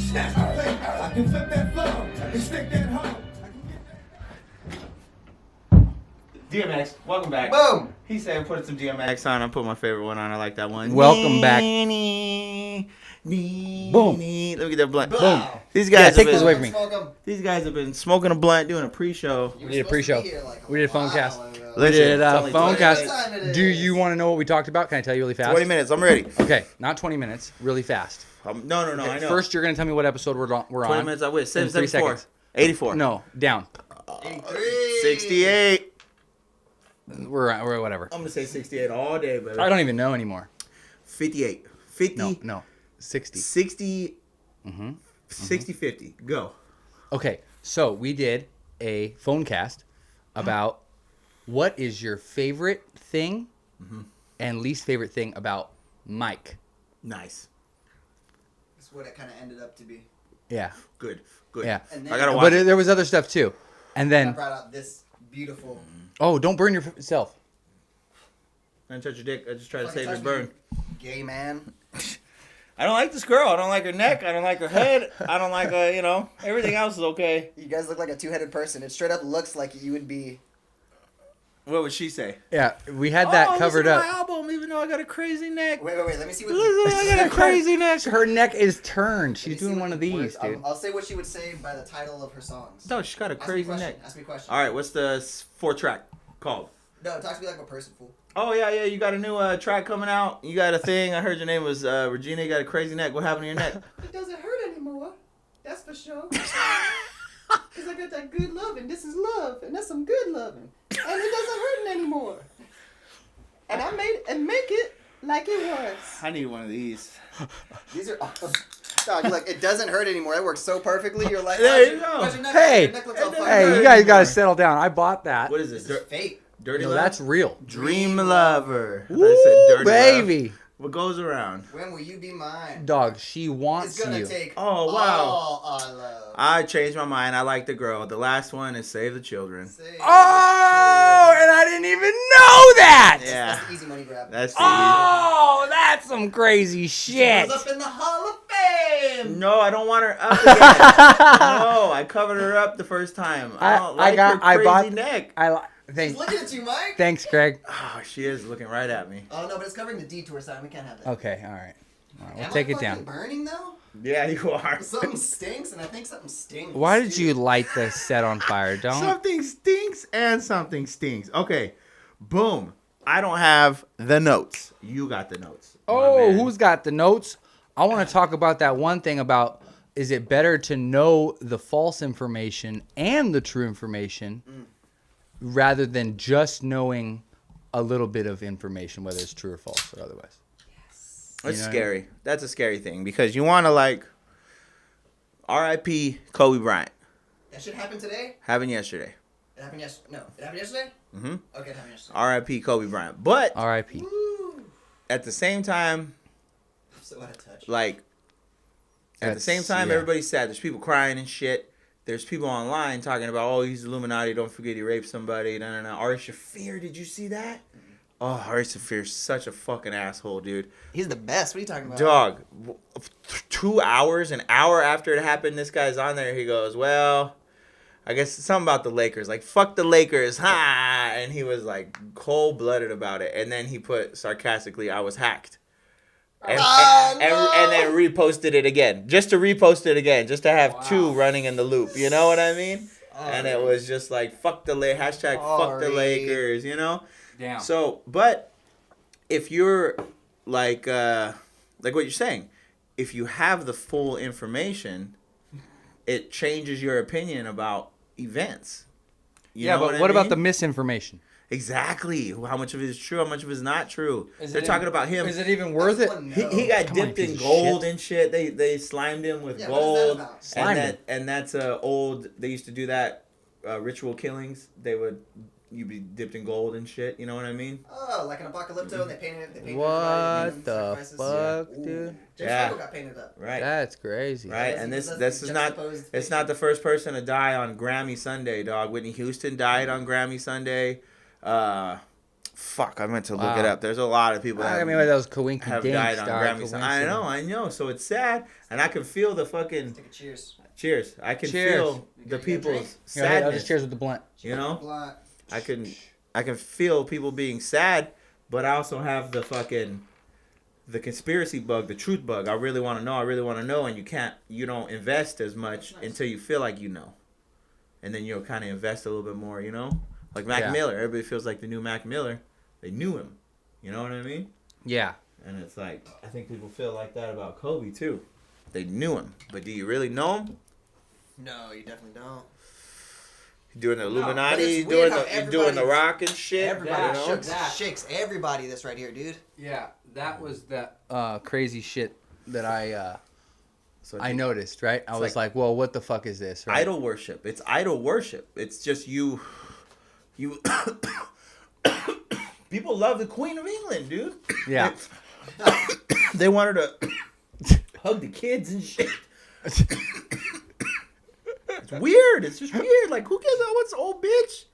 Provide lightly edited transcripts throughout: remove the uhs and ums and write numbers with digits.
snap that plate. I can flip that flow. I can stick that hoe. DMX, welcome back. Boom. He said put some DMX on. I put my favorite one on. I like that one. Welcome back. Boom. Let me get that blunt. Boom. These guys take this away from me. These guys have been smoking a blunt, doing a pre-show. We did a pre-show. We did a phone cast. Listen, We did a only phone 20 cast. minutes. Do you want to know what we talked about? Can I tell you really fast? 20 minutes. I'm ready. Okay, not 20 minutes. Really fast. No, Okay, I know. First, you're going to tell me what episode we're on. 20 minutes, I wish. In 3 74. seconds. 84. No, down. 68. We're whatever. I'm going to say 68 all day, baby. I don't even know anymore. 58. 50. No. 60. 60. 60, 50. Go. Okay, so we did a phone cast about what is your favorite thing and least favorite thing about Mike. Nice. That's what it kind of ended up to be. Yeah. Good. Yeah. And then I got to watch But it. there was other stuff too. And I then, brought out this beautiful. oh, don't burn yourself. I didn't touch your dick. I just tried to Fucking save his touch burn. me, Gay man. I don't like this girl. I don't like her neck. I don't like her head. I don't like her, everything else is okay. You guys look like a two-headed person. It straight up looks like you would be. What would she say? Yeah, we had that covered listen up. to my album, even though I got a crazy neck. Wait. Let me see what. Listen, I got a crazy neck. Her neck is turned. Let me She's see doing what one of the these, words- dude. I'll say what she would say by the title of her songs. No, she's got a crazy neck. Ask me a question. All right, what's the 4-track called? No, talk to me like a person, fool. Oh, yeah, you got a new track coming out. You got a thing. I heard your name was Regina. You got a crazy neck. What happened to your neck? It doesn't hurt anymore. That's for sure. Because I got that good loving. This is love, and that's some good loving. And it doesn't hurt anymore. And I made and make it like it was. I need one of these. These are awesome. Dog, you're like, it doesn't hurt anymore. That works so perfectly. You're like, There you go. why's your neck- Hey, your neck looks all fucked Hey, up? you guys got to settle down. I bought that. What is This this? is fake. Dirty No, Love? that's real. Dream Lover. I thought Woo, you said Dirty baby. Love. What goes around? When will you be mine? Dog, she wants It's gonna you. take Oh, wow. all our love. I changed my mind. I like the girl. The last one is Save the Children. Say Oh, and I didn't even know that. Yeah. That's the easy money grab. That's the Oh, that's some crazy She shit. goes up in the Hall of Fame. No, I don't want her up again. No, I covered her up the first time. I don't like her crazy neck. She's looking at you, Mike. Thanks, Greg. Oh, she is looking right at me. Oh no, but it's covering the detour sign. We can't have that. Okay, all right. We'll Am take I it down. fucking burning though? Yeah, you are. Something stinks, and I think something stings. Why did you light the set on fire? Don't. Something stinks and something stinks. Okay, boom. I don't have the notes. You got the notes. Oh, who's got the notes? I want to talk about that one thing about is it better to know the false information and the true information rather than just knowing a little bit of information, whether it's true or false or otherwise? It's You know? scary. That's a scary thing because you want to R.I.P. Kobe Bryant. That shit happened today? Happened yesterday. It happened yesterday. No, it happened yesterday. Mm-hmm. Okay, it happened yesterday. R.I.P. Kobe Bryant. But R.I.P. Woo. at the same time, I'm so out of touch. At the same time, yeah. everybody's sad. There's people crying and shit. There's people online talking about, oh, he's Illuminati. Don't forget he raped somebody. No. Ari Shaffir, did you see that? Oh, Ari Shaffir's such a fucking asshole, dude. He's the best. What are you talking about? Dog, 2 hours, an hour after it happened, this guy's on there. He goes, well, I guess it's something about the Lakers. Like, fuck the Lakers, ha! And he was, cold-blooded about it. And then he put, sarcastically, I was hacked. And then reposted it again. Just to repost it again. Just to have two running in the loop. You know what I mean? And it was just fuck the hashtag fuck the Lakers, you know? Damn. So, but if you're like what you're saying, if you have the full information, it changes your opinion about events. You know but I what about mean? the misinformation? Exactly. How much of it is true? How much of it is not true? They're talking about him. Is it even worth it? He got Come on, dipped you piece in of gold shit. and shit. They slimed him with Yeah, what is that gold. about? Slimed him. And that's old. They used to do that ritual killings. You'd be dipped in gold and shit. You know what I mean? Oh, like an apocalypto, and they painted it. They painted What everybody, the sacrifices. fuck, Yeah. dude? James Yeah. Franco got painted up. Right. That's crazy. Right. That's- And that's this the is not. juxtaposed It's picture. not the first person to die on Grammy Sunday, dog. Whitney Houston died on Grammy Sunday. Fuck, I meant to look Wow. it up. There's a lot of people that I mean, that was Coinky have Dink died on star. Grammys. I know. So it's sad, and I can feel the fucking Take a cheers. cheers. I can Cheers. feel You the got a drink? people's Here, I'll sadness. just cheers with the blunt. You know, Blunt. I can feel people being sad, but I also have the conspiracy bug, the truth bug. I really want to know, and you don't invest as much until you feel like you know, and then you'll kind of invest a little bit more, you know, like Mac Miller. Everybody feels like the new Mac Miller. They knew him, you know what I mean? Yeah. And it's like I think people feel like that about Kobe too. They knew him, but do you really know him? No, you definitely don't. Doing the but Illuminati, it's weird how doing the everybody- Rock and shit. Everybody you know? shakes everybody this right here, dude. Yeah, that was that crazy shit that I So I noticed, right? I was like, well, what the fuck is this? Right? idol worship. It's idol worship. It's just you. People love the Queen of England, dude. Yeah. They want her to hug the kids and shit. It's weird. It's just weird. Like, who cares about what's old bitch?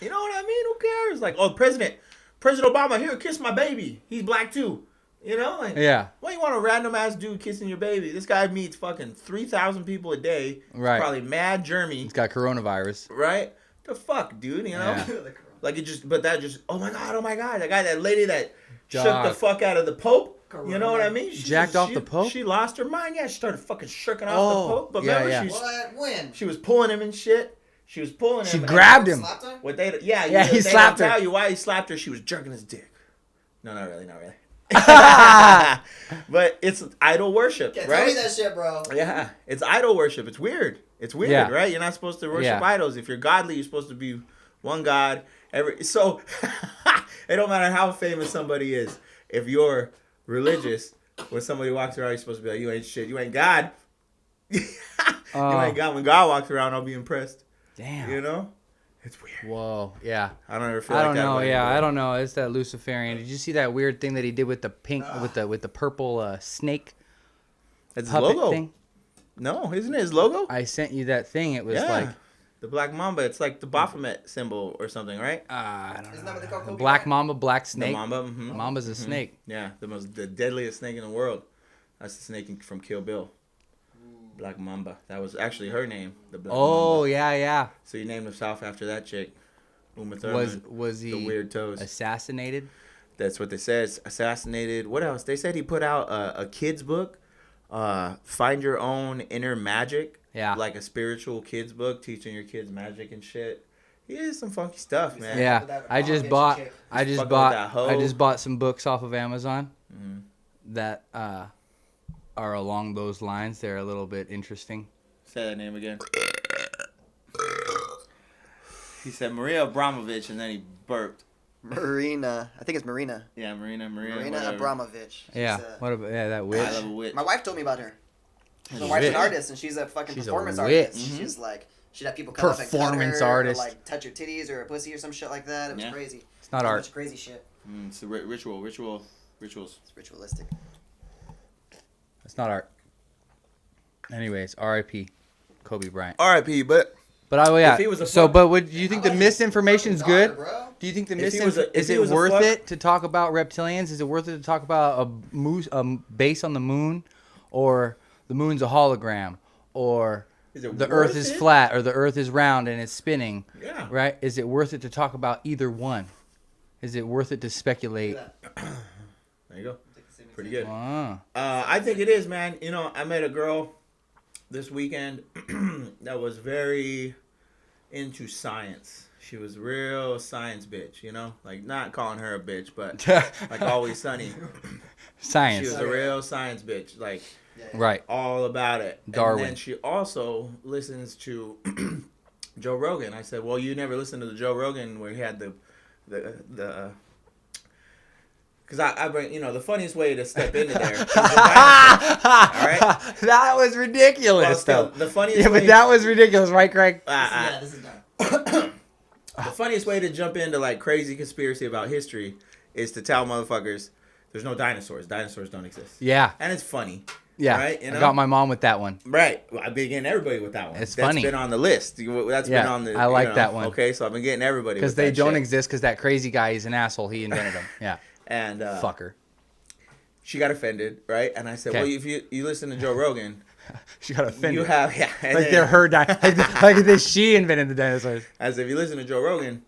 You know what I mean? Who cares? Like, oh, President Obama, here, kiss my baby. He's black too. You know? Like, Yeah. why you want a random ass dude kissing your baby? This guy meets fucking 3,000 people a day. Right. Probably mad Germy. He's got coronavirus. Right? The fuck, dude? You know? Yeah. Like, it just, but that just, oh my God. That lady that shook Dog. the fuck out of the Pope. You know what I mean? Jacked off the Pope? She lost her mind. Yeah, she started fucking shirking off Oh, the Pope. But yeah, remember, yeah. When? she was pulling him and shit. She was pulling him. She and- grabbed him. Slapped her? What they? Yeah, Yeah, he they slapped don't her. Tell you why he slapped her. She was jerking his dick. No, not really. But it's idol worship, Can't right? tell me that shit, bro. Yeah, it's idol worship. It's weird. It's weird, Yeah. right? You're not supposed to worship Yeah. idols. If you're godly, you're supposed to be one God. So it don't matter how famous somebody is. If you're religious, when somebody walks around, you're supposed to be like, you ain't shit. You ain't God. You ain't God. When God walks around, I'll be impressed. Damn. You know? It's weird. Whoa. Yeah. I don't ever feel I like don't that. know. about Yeah, anybody. I don't know. It's that Luciferian. Did you see that weird thing that he did with the pink, with the purple snake That's his puppet logo. thing? No, isn't it his logo? I sent you that thing. It was Yeah. like The Black Mamba. It's like the Baphomet symbol or something, right? I don't Isn't know. that what they call Kobe Black Bryant? Mamba, black snake. The Mamba. Mm-hmm. Mamba's a snake. Yeah, the deadliest snake in the world. That's the snake from Kill Bill. Black Mamba. That was actually her name. The Black Oh Mamba. yeah. So you named himself after that chick. Uma Thurman. Was the he weird toes? assassinated? That's what they said. Assassinated. What else? They said he put out a kid's book. Find Your Own Inner Magic. Yeah. Like a spiritual kids book teaching your kids magic and shit. He is some funky stuff, man. Yeah. That I just bitch bought. chick. I just fucking bought. with that hoe. I just bought some books off of Amazon Mhm. that are along those lines. They're a little bit interesting. Say that name again. He said Maria Abramovich and then he burped. Marina. I think it's Marina. Yeah, Marina Marina whatever. Abramovich. She's Yeah. a- What about that I witch? love a witch. My wife told me about her. She's My a wife's an witch. artist, and she's a fucking She's a performance witch. artist. Mhm. She's like, she'd have people come up and cut Performance her, artist. Or, like, touch her titties or a pussy or some shit like that. It was Yeah. crazy. It's not A art. bunch of crazy shit. It's a rituals. It's ritualistic. It's not art. Anyways, R.I.P. Kobe Bryant. R.I.P. But Yeah. If he was a So, fuck- but would do you think I the like his misinformation's fucking good? daughter, bro. Do you think the If he was a- if is he it was a worth fuck- it to talk about reptilians? Is it worth it to talk about a moose, base on the moon, or the moon's a hologram, or Is it the worth Earth is it? flat, or the Earth is round and it's spinning? Yeah. Right? Is it worth it to talk about either one? Is it worth it to speculate? Look at that. There you go. Take the same Pretty example. good. Ah, I think it is, man. You know, I met a girl this weekend that was very into science. She was real science bitch, you know? Like, not calling her a bitch, but like Always Sunny. She science. was a real science bitch. Like, Yeah. Right. all about it. Darwin. And then she also listens to Joe Rogan. I said, well, you never listened to the Joe Rogan where he had the because I bring, you know, the funniest way to step into there is the dinosaur, all right? That was ridiculous, Well, still, though. the funniest Yeah, way, but that was ridiculous, right, Craig? Yeah, this is done. the funniest way to jump into like crazy conspiracy about history is to tell motherfuckers there's no dinosaurs. Dinosaurs don't exist. Yeah. And it's funny. Yeah, right? You know? I got my mom with that one. Right. Well, I've been getting everybody with that one. It's That's funny. been on the list. That's Yeah, been on the. I like you know, that one. Okay, so I've been getting everybody Because with they that don't shit. exist because that crazy guy is an asshole. He invented them. Yeah. And Fucker. she got offended, right? And I said, Okay. well, if you listen to Joe Rogan, She got offended. you have yeah. and like then- they're her like this. She invented the dinosaurs. As if you listen to Joe Rogan,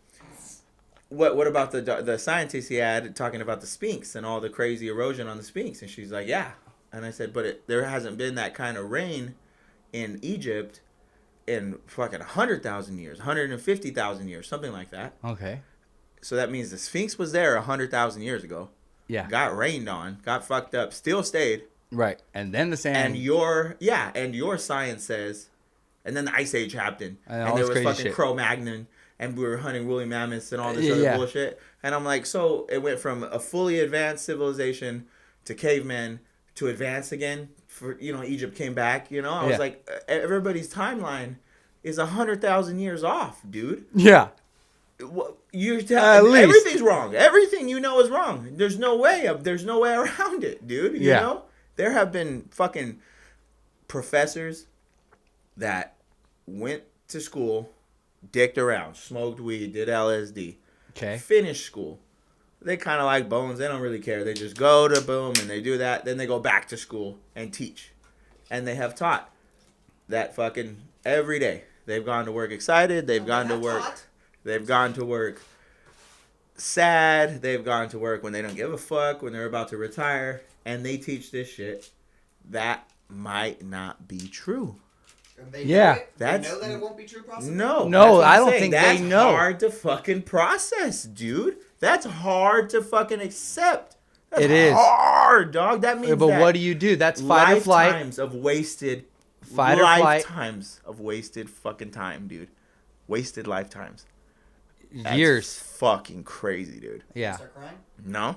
what about the scientists he had talking about the Sphinx and all the crazy erosion on the Sphinx? And she's like, yeah. And I said, but there hasn't been that kind of rain in Egypt in fucking 100,000 years, 150,000 years, something like that. Okay. So that means the Sphinx was there 100,000 years ago. Yeah. Got rained on, got fucked up, still stayed. Right. And then the sand. And your science says, and then the Ice Age happened, And all and there this was crazy fucking shit. Cro-Magnon, and we were hunting woolly mammoths and all this Yeah, other yeah. bullshit. And I'm like, so it went from a fully advanced civilization to cavemen to advance again. For Egypt came back. I was Yeah. like, everybody's timeline is 100,000 years off, dude. Yeah. You're At telling least. everything's wrong. Everything you know is wrong. There's no way around it, dude. You Yeah. know? There have been fucking professors that went to school, dicked around, smoked weed, did LSD, Okay. finished school. They kind of like bones. They don't really care. They just go to boom and they do that. Then they go back to school and teach. And they have taught that fucking every day. They've gone to work excited. They've gone to work. They've gone to work sad. They've gone to work when they don't give a fuck, when they're about to retire. And they teach this shit. That might not be true. And they Yeah. know it? That's- They know that it won't be true, possibly? No. No, that's what I I'm don't saying. think they That's know. hard to fucking process, dude. That's hard to fucking accept. That's It is. hard, dog. That means But that what do you do? That's fight or flight. lifetimes of wasted Fight or flight. lifetimes of wasted fucking time, dude. Wasted lifetimes. That's Years. fucking crazy, dude. Yeah. Start crying? No.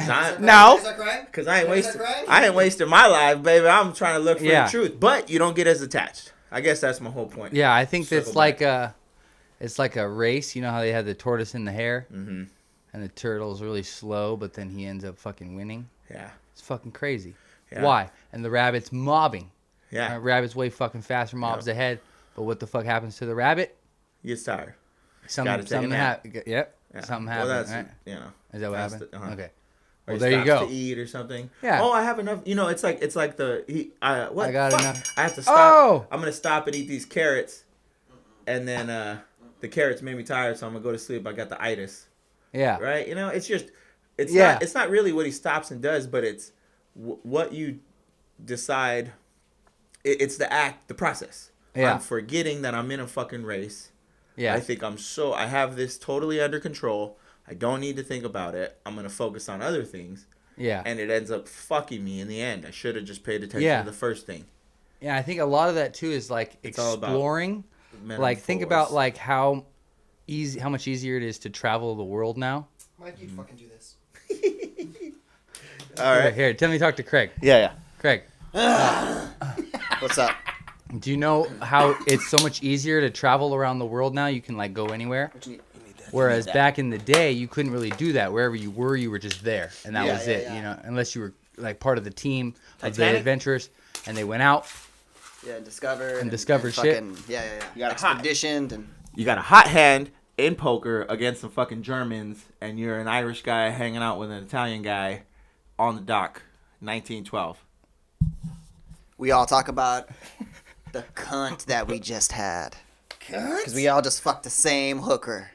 Start No. Start crying? Because I ain't Start wasted. crying? I ain't wasted my life, baby. I'm trying to look for Yeah. the truth, but you don't get as attached. I guess that's my whole point. Yeah, I think Circle that's back. it's like a race. You know how they had the tortoise and the hare, Mm-hmm. and the turtle's really slow, but then he ends up fucking winning. Yeah. It's fucking crazy. Yeah. Why? And the rabbit's mobbing. Yeah. Rabbit's way fucking faster, mobs Yeah. ahead. But what the fuck happens to the rabbit? He gets tired. Something take a nap. happened. Yep. Yeah. Something Well, happened. that's Right? Is that what that's happened? uh-huh. Okay. Or Well, he there you stops go. to eat or something. Yeah. Oh, I have enough. It's like what? I got Fuck. enough. I have to stop. Oh! I'm gonna stop and eat these carrots, and then the carrots made me tired, so I'm gonna go to sleep. I got the itis, Yeah. right? It's just, it's Yeah. not. It's not really what he stops and does, but it's what you decide. It's the act, the process. Yeah. I'm forgetting that I'm in a fucking race. Yeah. I think I have this totally under control. I don't need to think about it. I'm going to focus on other things. Yeah. And it ends up fucking me in the end. I should have just paid attention Yeah. to the first thing. Yeah, I think a lot of that too is like It's all about exploring. Like think about like how much easier it is to travel the world now. Mike, you fucking do this. All right. Here, tell me, talk to Craig. Yeah. Craig, What's up? do you know how it's so much easier to travel around the world now? You can like go anywhere. What you need? Whereas back in the day, you couldn't really do that. Wherever you were just there, and that Yeah, was yeah, it. yeah. You know, unless you were like part of the team of the Titanic? adventurers, and they went out. Yeah, discovered. discovered shit. fucking, yeah. You got a hot- Expeditioned and You got a hot hand in poker against some fucking Germans, and you're an Irish guy hanging out with an Italian guy on the dock, 1912. we all talk about the cunt that we just had. Because we all just fucked the same hooker.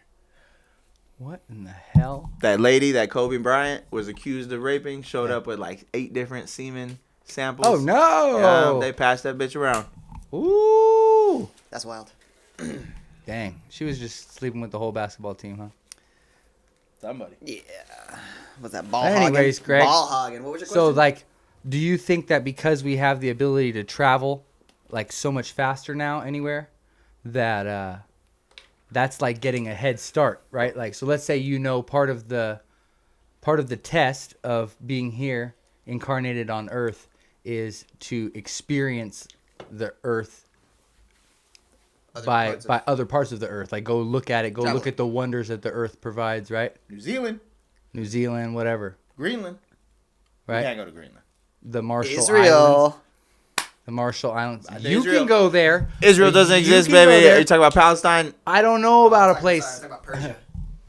What in the hell? That lady that Kobe Bryant was accused of raping showed up with like 8 different semen samples. Oh no! They passed that bitch around. Ooh! That's wild. Dang, she was just sleeping with the whole basketball team, huh? Somebody. Yeah. Was that ball Anyways, hogging? Greg. Ball hogging. What was your question? So, like, do you think that because we have the ability to travel, like, so much faster now anywhere, that that's like getting a head start, right? Like, so let's say part of the test of being here, incarnated on Earth, is to experience the Earth by other parts of the Earth. Like, go look at it, Travel. look at the wonders that the Earth provides, right? New Zealand, New Zealand, whatever, Greenland. right? You can't go to Greenland. the Marshall Islands. Israel. The Marshall Islands. think You Israel- can go there. Israel doesn't You exist, can go baby. there. Are you talking about Palestine? I don't know about a place. Sorry, I'm talking about Persia.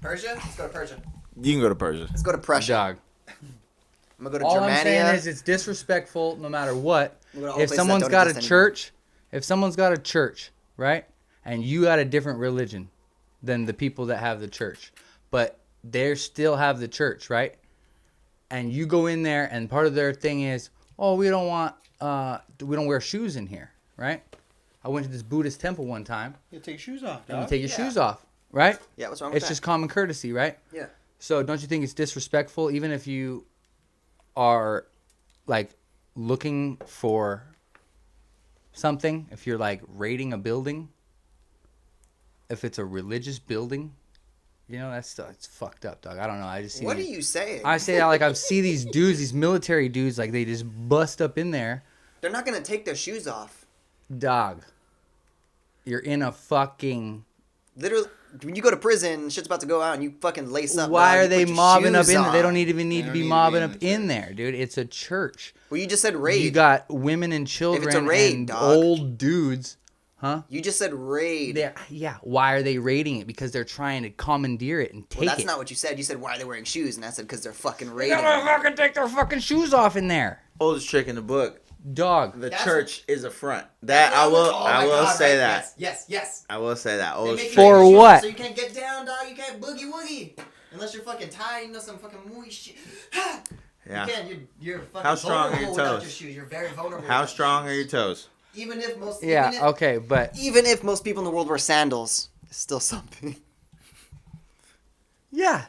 Persia? Let's go to Persia. You can go to Persia. Let's go to Prussia. Dog. I'm gonna go to All Germania. I'm saying is it's disrespectful no matter what. We're gonna all If places someone's that don't got a exist anymore. church, if someone's got a church, right? And you got a different religion than the people that have the church, but they still have the church, right? And you go in there and part of their thing is, oh, we don't wear shoes in here, right? I went to this Buddhist temple one time. You take your shoes off, And you dog. take your shoes off, right? Yeah, what's wrong with It's that? just common courtesy, right? Yeah. So don't you think it's disrespectful, even if you are like looking for something, if you're like raiding a building, if it's a religious building, you know, that's it's fucked up, dog. I don't know. I just see What are these- you saying? I say that like I see these dudes, these military dudes, like they just bust up in there, They're not gonna take their shoes off. dog. You're in a fucking. Literally, when you go to prison, shit's about to go out, and you fucking lace up. Why dog. are You they put your mobbing up shoes in there? They on. don't even need They to don't be need to be mobbing in up the in church. there, dude. It's a church. Well, you just said raid. You got women and children raid, and dog. old dudes. Huh? You just said raid. Yeah. Why are they raiding it? Because they're trying to commandeer it and take Well, that's it. not what you said. You said why are they wearing shoes, and I said because they're fucking They raiding. gotta fucking take their fucking shoes off in there, Oldest trick in the book. dog. The That's church is a front. That I will. I will say that. Yes. I will say that. They Oldest make you trick. For take your shoes what? off So you can't get down, dog. You can't boogie woogie. Unless you're fucking tired, you know, some fucking mooey shit. Yeah. You can't. You're fucking How strong are vulnerable your without toes? your shoes. You're very vulnerable. How without strong are shoes. your toes? Even if most. Yeah. Even if, Okay, but even if most people in the world wear sandals, it's still something. yeah,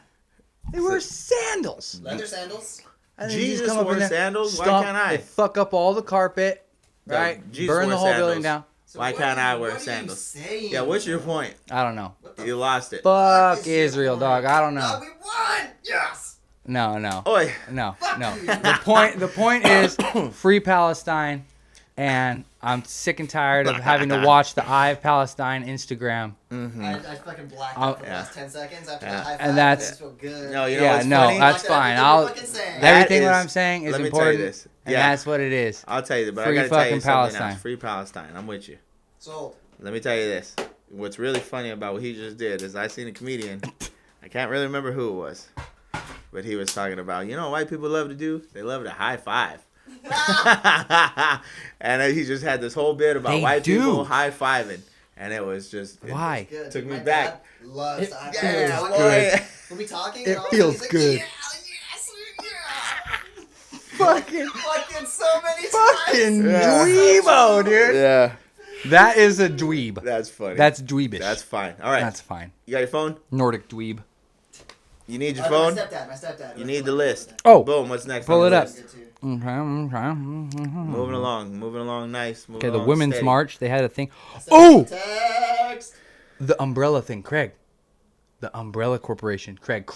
they wear sandals. Leather sandals. And then you just Jesus come up in wore there, sandals? Why stomp, can't I? They fuck up all the carpet, Dog, right? Jesus Burn the wore whole building sandals. down. So Why what can't are I you- wear what are you sandals? saying, Yeah. What's your bro? point? I don't know. What the You lost it. Fuck is your Israel, point? dog. I don't know. Dog, we won. Yes. No. Oi. No. Fuck No. you. The point is free Palestine, and I'm sick and tired of having to watch the Eye of Palestine Instagram. I fucking blacked I'll- out for the last 10 seconds after that high five. And that's- I just feel good. No, you know Yeah, what's no, funny? that's Like fine. everything I'll you're fucking saying. That everything what is- I'm saying is let me tell you important, this. and Yeah. that's what it is. I'll tell you, but Free I gotta tell you fucking something Palestine. else. Free Palestine. I'm with you. Sold. Let me tell you this. What's really funny about what he just did is I seen a comedian. I can't really remember who it was, but he was talking about, you know what white people love to do? They love to high five. And he just had this whole bit about They white do. people high fiving, and it was just Why? Good. Took me My back. dad loves It to high feels five. good. We'll be talking. It and all of a feels sudden good. he's like, yeah. Fucking Fucking so many fucking times. Yeah. dweebo, dude. Yeah, That is a dweeb. that's funny. That's dweebish. That's fine. All right, That's fine. you got your phone? Nordic dweeb. You need your My phone? stepdad. You need the list. Oh. Boom. What's next? Pull on it the up. list? Okay, Moving along, nice. Moving the along Women's steady. March, they had a thing. Oh! Text. The umbrella thing, Craig. The Umbrella Corporation. Craig.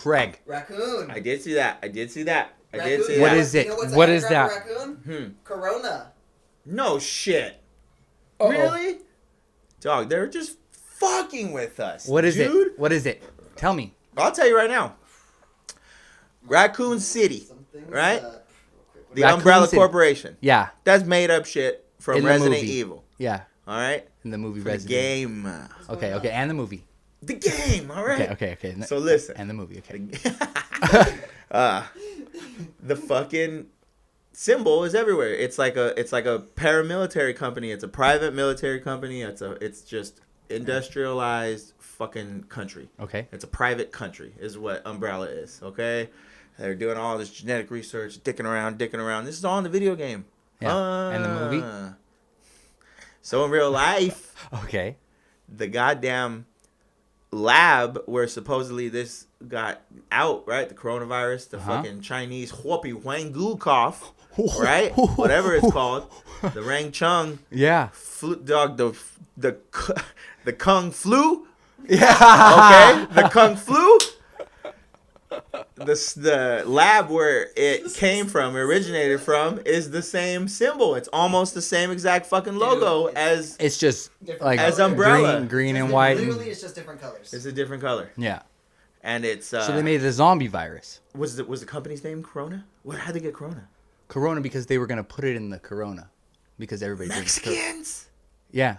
Raccoon. I did see that. I did see that. Raccoon. What that. is it? You know what's What an is anagram that? for Raccoon? Hmm. Corona. No shit. Uh-oh. Really? Dog, they're just fucking with us. What is dude? it? What is it? Tell me. I'll tell you right now. Raccoon City, Something's right? up. The Raccoon Umbrella City. Corporation. Yeah. That's made up shit from In the Resident movie. Evil. Yeah. All right? In the movie For the Resident. game. Okay. And the movie. The game, all right? Okay. So listen. And the movie, okay. The fucking symbol is everywhere. It's like a paramilitary company. It's a private military company. It's just industrialized fucking country. Okay. It's a private country is what Umbrella is, okay? They're doing all this genetic research, dicking around. This is all in the video game. Yeah. And the movie? So in real life, Okay. the goddamn lab where supposedly this got out, right? The coronavirus, the fucking Chinese Huopi Wangu cough, right? Whatever it's called. The Rang Chung Yeah. dog, the Kung Flu. Yeah. Okay, the Kung Flu. The lab where it came from, originated from, is the same symbol. It's almost the same exact fucking logo as. It's just Different like As Umbrella. green and Just white. Literally, it's just different colors. It's a different color, Yeah. and it's. So they made the zombie virus. Was the company's name Corona? How'd they get Corona? Corona because they were gonna put it in the Corona because everybody drinks Corona. Mexicans. Yeah.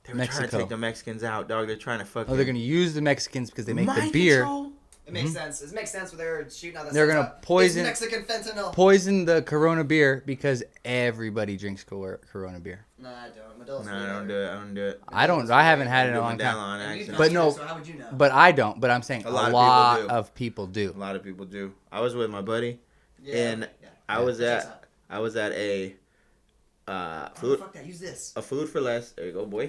They were trying to take the Mexicans out, dog. They're trying to fucking. Oh, they're gonna use the Mexicans because they make the Mind beer. control. It makes sense. It makes sense when they're shooting out that They're stuff gonna out. poison- It's Mexican fentanyl. Poison the Corona beer because everybody drinks Corona beer. Nah, I don't. Modelo's No, way I don't better. do it. I don't do it. I don't. I haven't had it in a Do long Modelo time. on And you accident. don't But no- either, so how would you know? But I don't. But I'm saying a lot lot of people do. of people do. A lot of people do. I was with my buddy, Yeah, and yeah. I was That checks at out. a Oh, food fuck that. Use this. a food for less. There you go, boy.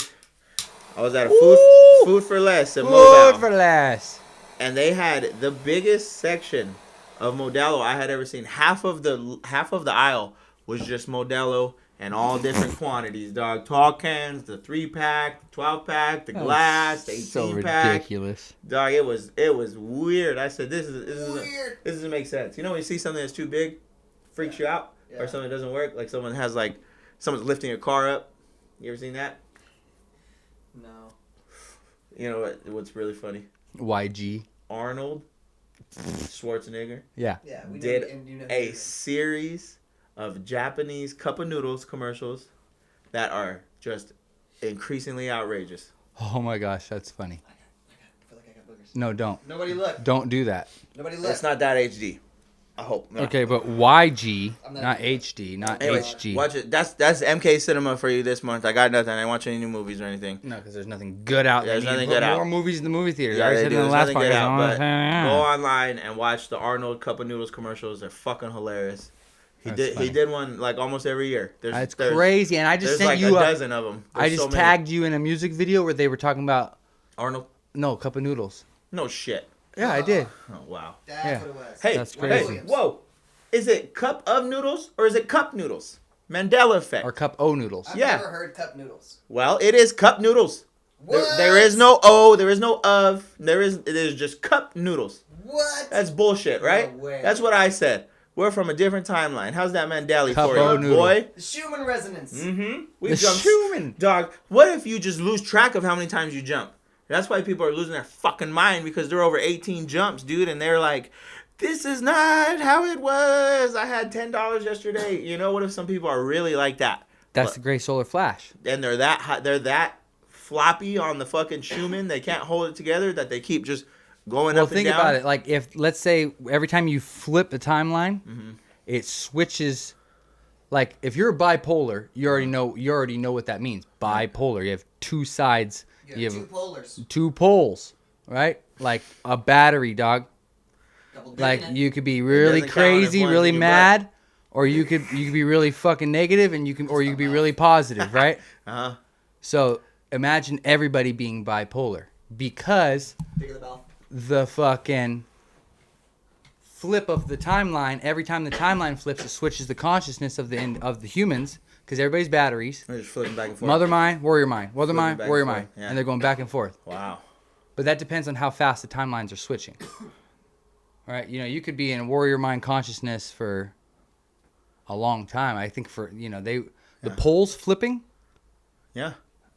I was at a Woo! food for less in Food Mobile, for less. and they had the biggest section of Modelo I had ever seen. Half of the aisle was just Modelo and all different quantities, dog. Tall cans, the 3-pack, 12-pack, the glass, the 18-pack. So ridiculous. Dog, it was weird. I said, this Weird. doesn't make sense. You know when you see something that's too big, freaks you out, Yeah. or something that doesn't work, like someone's lifting a car up. You ever seen that? No. You know what's really funny? YG. Arnold Schwarzenegger Yeah. Yeah, we did know, and you know who a it is. series of Japanese cup of noodles commercials that are just increasingly outrageous. Oh my gosh, that's funny. I feel like I got boogers. No, don't. Nobody look. Don't do that. Nobody look. It's not that HD. I hope. No. Okay, but YG, I'm not not doing it. HD, not Anyway, HG. watch it. That's MK Cinema for you this month. I got nothing. I ain't watching any new movies or anything. No, because there's nothing good out. Yeah, there's They need nothing to put good more out. movies in the movie theaters. I Yeah, already they said do. in the There's last nothing good out, but podcast. go online and watch the Arnold Cup of Noodles commercials. They're fucking hilarious. He That's funny. did one like almost every year. It's crazy, and I just There's sent like you a a. dozen of them. I just tagged you in a music video where they were talking about Arnold. cup of noodles. No shit. Yeah, I did. Oh wow. That's Yeah. what it was. Hey, That's hey, crazy. whoa. Is it cup of noodles or is it cup noodles? Mandela effect. Or cup O noodles. I've yeah. never heard cup noodles. Well, it is cup noodles. What? There is no O. There is no of. It is just cup noodles. What? That's bullshit, right? No way. That's what I said. We're from a different timeline. How's that Mandela Cup for O you, noodle. boy? The Schumann resonance. Mm-hmm. We The jumped. Schumann. Dog, what if you just lose track of how many times you jump? That's why people are losing their fucking mind because they're over 18 jumps, dude, and they're like, this is not how it was. I had $10 yesterday. You know, what if some people are really like that? That's the gray solar flash. And they're that floppy on the fucking Schumann, they can't hold it together, that they keep just going Well, up and think down. about it. Like, if, let's say, every time you flip the timeline, Mm-hmm. it switches. Like, if you're bipolar, you already know what that means. Bipolar. You have two sides. You have two polars. two poles, right? Like a battery, dog. Double Like, dipping it. you could be really doesn't count if crazy, one's really in your mad, or you could be really fucking negative, and you could be really positive, right? Uh-huh. So imagine everybody being bipolar because Bigger the bell. the fucking flip of the timeline. Every time the timeline flips, it switches the consciousness of the humans because everybody's batteries. They're just flipping back and forth. Mother mind, warrior mind, mother Flipping mind, back warrior and mind, forth, yeah. and they're going back and forth. Wow. But that depends on how fast the timelines are switching. Right? You know, you could be in warrior mind consciousness for a long time. I think the poles flipping. Yeah.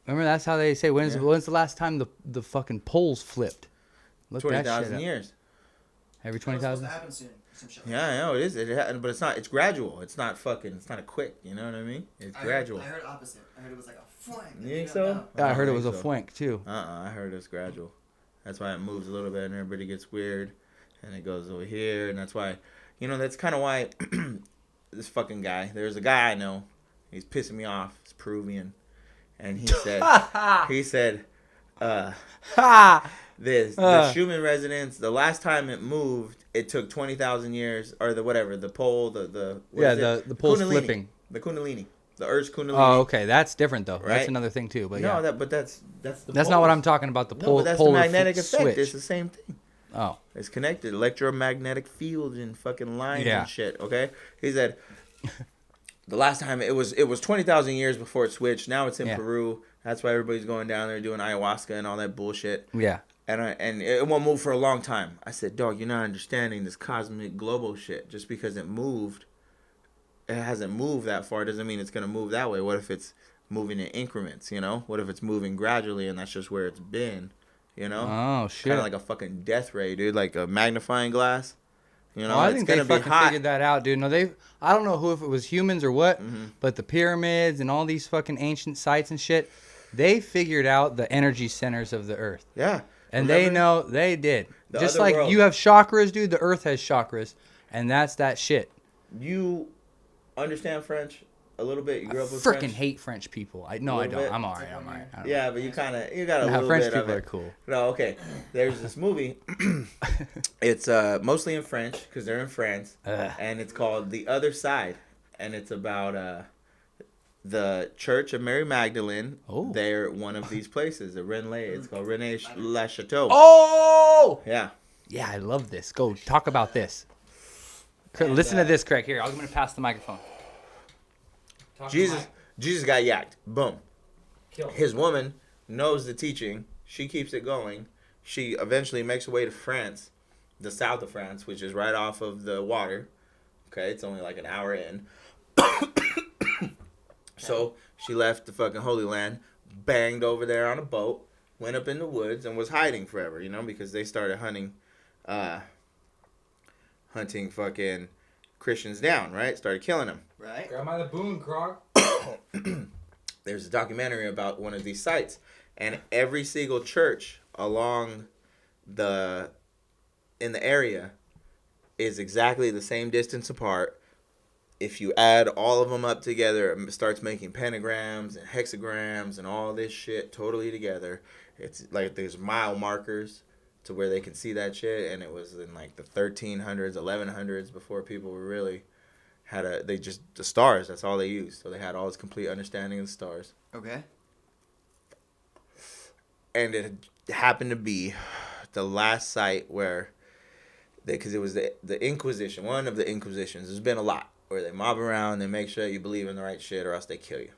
Remember that's how they say when's Yeah. the last time the fucking poles flipped? Look that shit 20,000 up. years. Every It's supposed 20,000. to happen soon. Some shit. Yeah, I know it is. But it's not. It's gradual. It's not a quick. You know what I mean? It's gradual. I heard opposite. I heard it was like a flank. You think so? Yeah, I heard it don't was a think so. flank too. I heard it's gradual. That's why it moves a little bit and everybody gets weird, and it goes over here, and that's why, that's kind of why this fucking guy. There's a guy I know. He's pissing me off. He's Peruvian, and he said, the Schumann resonance. The last time it moved, it took 20,000 years, or the pole, the pole's Kundalini. flipping. The Kundalini, the Earth's Kundalini. Oh, okay, that's different though. Right? That's another thing too. But No, yeah, that's the. that's not what I'm talking about. The No, pole, but that's the polar magnetic effect. switch. It's the same thing. Oh, It's connected. Electromagnetic fields and fucking lines Yeah. and shit. Okay. He said the last time it was 20,000 years before it switched. Now it's in Yeah. Peru. That's why everybody's going down there doing ayahuasca and all that bullshit. yeah. And it won't move for a long time. I said, dog, you're not understanding this cosmic global shit. Just because it hasn't moved that far doesn't mean it's gonna move that way. What if it's moving in increments? What if it's moving gradually and that's just where it's been? Oh shit. Kind of like a fucking death ray, dude. Like a magnifying glass. You know, Well, I it's think they gonna be fucking hot. figured that out, dude. No, I don't know who, if it was humans or what, but the pyramids and all these fucking ancient sites and shit, they figured out the energy centers of the earth. Yeah. And Remember? they did. The Just other like world. you have chakras, dude, the earth has chakras. And that's that shit. You understand French a little bit? You grew up with Freaking French? hate French people. I A don't. bit. I'm alright. I don't Yeah, but you got a know. little French bit people of are it. cool. No, okay. There's this movie. It's mostly in French because they're in France, and it's called The Other Side, and it's about the Church of Mary Magdalene. Oh. They're one of these places, the Rennes. It's called Rennes La Chateau. Oh! Yeah. Yeah, I love this. Go talk about this. Listen to this, Craig. Here, I'm going to pass the microphone. Jesus got yacked. Boom. Killed. His woman knows the teaching. She keeps it going. She eventually makes her way to France, the south of France, which is right off of the water. Okay, it's only like an hour in. So she left the fucking Holy Land, banged over there on a boat, went up in the woods, and was hiding forever, you know, because they started hunting fucking Christians down, right? Started killing them. Right? Grandma the Boone, Krog. There's a documentary about one of these sites, and every single church along in the area is exactly the same distance apart. If you add all of them up together, it starts making pentagrams and hexagrams and all this shit totally together. It's like there's mile markers to where they can see that shit, and it was in like the 1300s, 1100s before people were really the stars, that's all they used. So they had all this complete understanding of the stars. Okay. And it happened to be the last site where because it was the Inquisition, one of the Inquisitions. There's been a lot where they mob around, they make sure you believe in the right shit or else they kill you.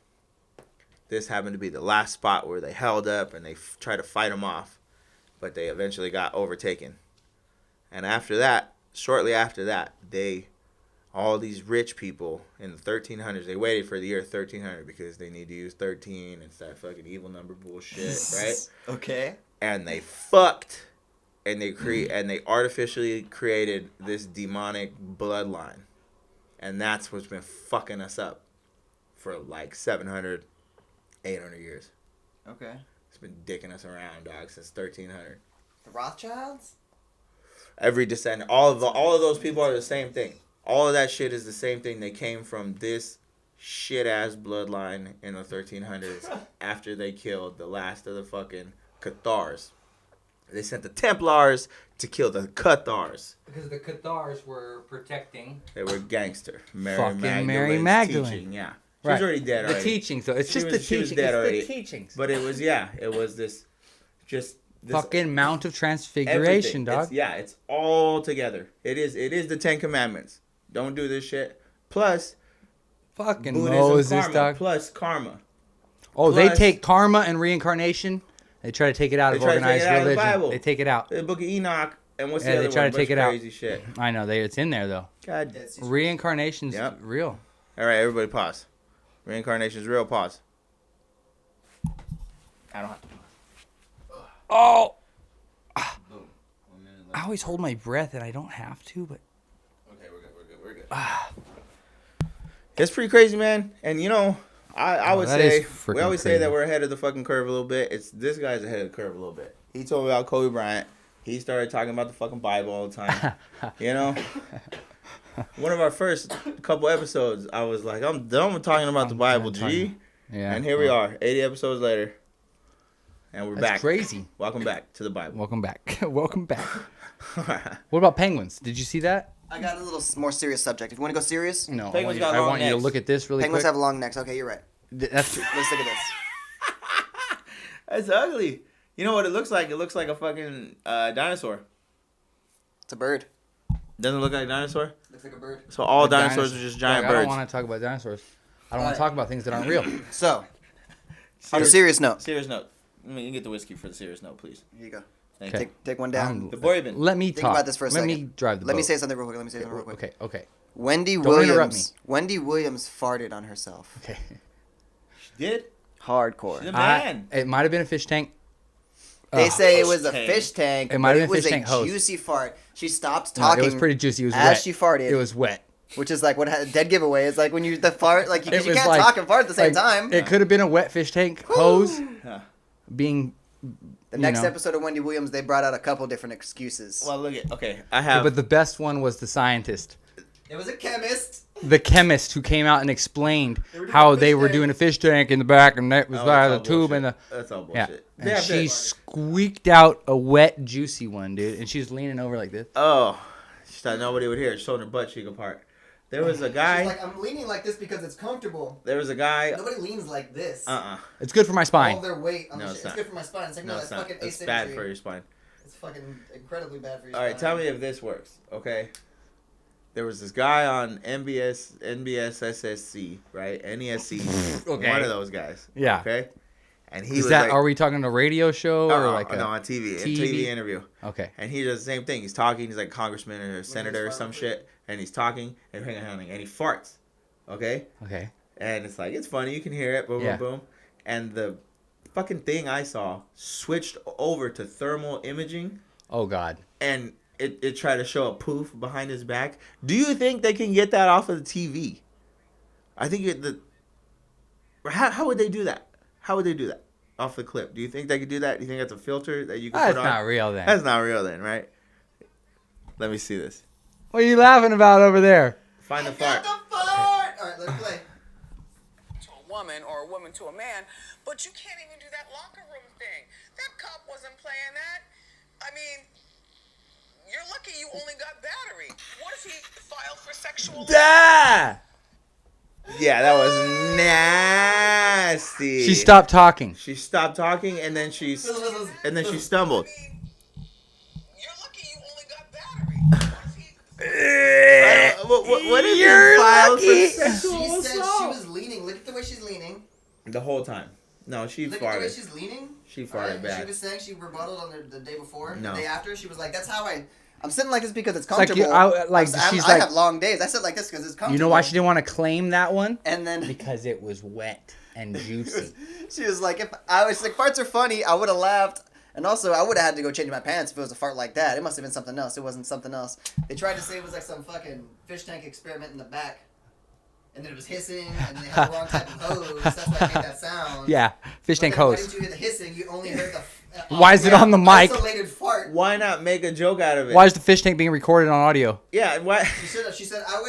This happened to be the last spot where they held up and they tried to fight them off, but they eventually got overtaken. And after that, shortly after that, all these rich people in the 1300s, they waited for the year 1300 because they need to use 13. It's that fucking evil number bullshit, right? Okay. And they fucked, and they artificially created this demonic bloodline. And that's what's been fucking us up for like 700, 800 years. Okay. It's been dicking us around, dog, since 1300. The Rothschilds? Every descendant, all of those people are the same thing. All of that shit is the same thing. They came from this shit-ass bloodline in the 1300s after they killed the last of the fucking Cathars. They sent the Templars to kill the Cathars. Because the Cathars were protecting. They were gangster. Fucking Mary Magdalene. Teaching, yeah. She Right. was already dead already. The teachings, though. It's She just was- the she was teachings. dead It's already. the teachings. But it was this Fucking Mount of Transfiguration, everything. dog. It's all together. It is the 10 Commandments. Don't do this shit. Plus Fucking Buddhism, Moses, karma. dog. Plus karma. Oh, they plus- take karma and reincarnation. They try to take it out They of try to take organized it out of the religion. Bible. They take it out. The Book of Enoch and what's Yeah, the they other try one? to take Bunch it of out. crazy shit. I know it's in there though. God. Reincarnation's Yep. real. All right, everybody pause. Reincarnation's real. Pause. I don't have to pause. Oh, Boom. 1 minute left. I always hold my breath and I don't have to, but Okay, we're good. It's pretty crazy, man. And you know, I would that say is freaking we always say crazy. that we're ahead of the fucking curve a little bit. This guy's ahead of the curve a little bit. He told me about Kobe Bryant. He started talking about the fucking Bible all the time. You know, one of our first couple episodes, I was like, I'm done with talking about the Bible, G. yeah. And here we are, 80 episodes later, and we're That's back. crazy. Welcome back to the Bible. Welcome back. Welcome back. What about penguins? Did you see that? I got a little more serious subject. If you want to go serious? No. Penguins I got long want you to necks. look at this really Penguins quick. have long necks. Okay, you're right. That's Let's look at this. That's ugly. You know what it looks like? It looks like a fucking dinosaur. It's a bird. Doesn't it look like a dinosaur? Looks like a bird. So all a dinosaurs dinosaur. are just giant Dog, I birds. don't want to talk about dinosaurs. I don't want Alright. to talk about things that aren't real. So, on a serious note. Serious note. I mean, you get the whiskey for the serious note, please. Here you go. Thank Okay. you. Take one down. The bourbon. Let me Think talk. about this for a Let second. me drive the Let me boat. say something real quick. Okay. Wendy Don't interrupt Williams. Wendy Williams farted on herself. Okay. She did? Hardcore. She's a man. It might have been a fish tank. They say it was a tank. fish tank. It might but have been it was fish a tank hose. juicy fart. She stopped No, talking. it was pretty juicy. It was as wet. she farted. It was wet. Which is like what dead giveaway is like when you the fart like because It you was can't like- talk and fart at the same like, time. It could have been a wet fish tank hose being. The you next know. episode of Wendy Williams, they brought out a couple different excuses. Well, look at I have. But the best one was the scientist, It was a chemist. the chemist who came out and explained They were doing how a they fish were tank. doing a fish tank in the back, and that was Oh, by that's the all tube bullshit. and the. That's all Yeah, bullshit. and she squeaked out a wet, juicy one, dude, and she was leaning over like this. Oh, she thought nobody would hear. She showed her butt cheek apart. There was a guy. She's like, I'm leaning like this because it's comfortable. There was a guy. Nobody leans like this. It's good for my All spine. their weight on No, the it's shit. It's not. good for my spine. It's like, no, No, that's it's not. fucking It's asymmetry. bad for your spine. It's fucking incredibly bad for your All spine. right, tell me if this works, okay? There was this guy on NBS SSC, right? NESC. Okay. One of those guys. Yeah. Okay? And he Is was that? like, Are we talking a radio show or like a? no, on TV. TV? TV interview. Okay. And he does the same thing. He's talking. He's like congressman or senator or some shit. And he's talking and and he farts. Okay? Okay. And it's like, it's funny. You can hear it. Boom, Yeah. boom, boom. And the fucking thing I saw switched over to thermal imaging. Oh God. And it tried to show a poof behind his back. Do you think they can get that off of the TV? I think how would they do that? How would they do that off the clip? Do you think they could do that? Do you think that's a filter that you can That's put on? not real then. That's not real then, right? Let me see this. What are you laughing about over there? Find the I got fart. the fart! Alright, let's play. To a woman or a woman to a man, but you can't even do that locker room thing. That cop wasn't playing that. I mean, you're lucky you only got battery. What if he filed for sexual Ah! Yeah, that was nasty. She stopped talking. She stopped talking and then she stumbled. I mean, you're lucky you only got battery. What if he What if You're you filed lucky. for sexual She said she assault? was leaning. Look at the way she's leaning. The whole time. No, she Look at the way farted. she's leaning. She farted Alright, bad. She was saying she rebutted on the day before. No. The day after, she was like, that's how I'm sitting like this because it's like comfortable. she's I like- have long days. I sit like this because it's comfortable. You know why she didn't want to claim that one? And then Because it was wet and juicy. she was like, if I was like, farts are funny, I would have laughed. And also, I would have had to go change my pants if it was a fart like that. It must have been something else. It wasn't something else. They tried to say it was like some fucking fish tank experiment in the back. And then it was hissing, and they had the wrong type of hose. That's why it made that sound. Yeah, fish But tank then Why hose. didn't you hear the hissing? You only heard the... Why is it on the mic? Isolated fart. Why not make a joke out of it? Why is the fish tank being recorded on audio? Yeah, why? She said, I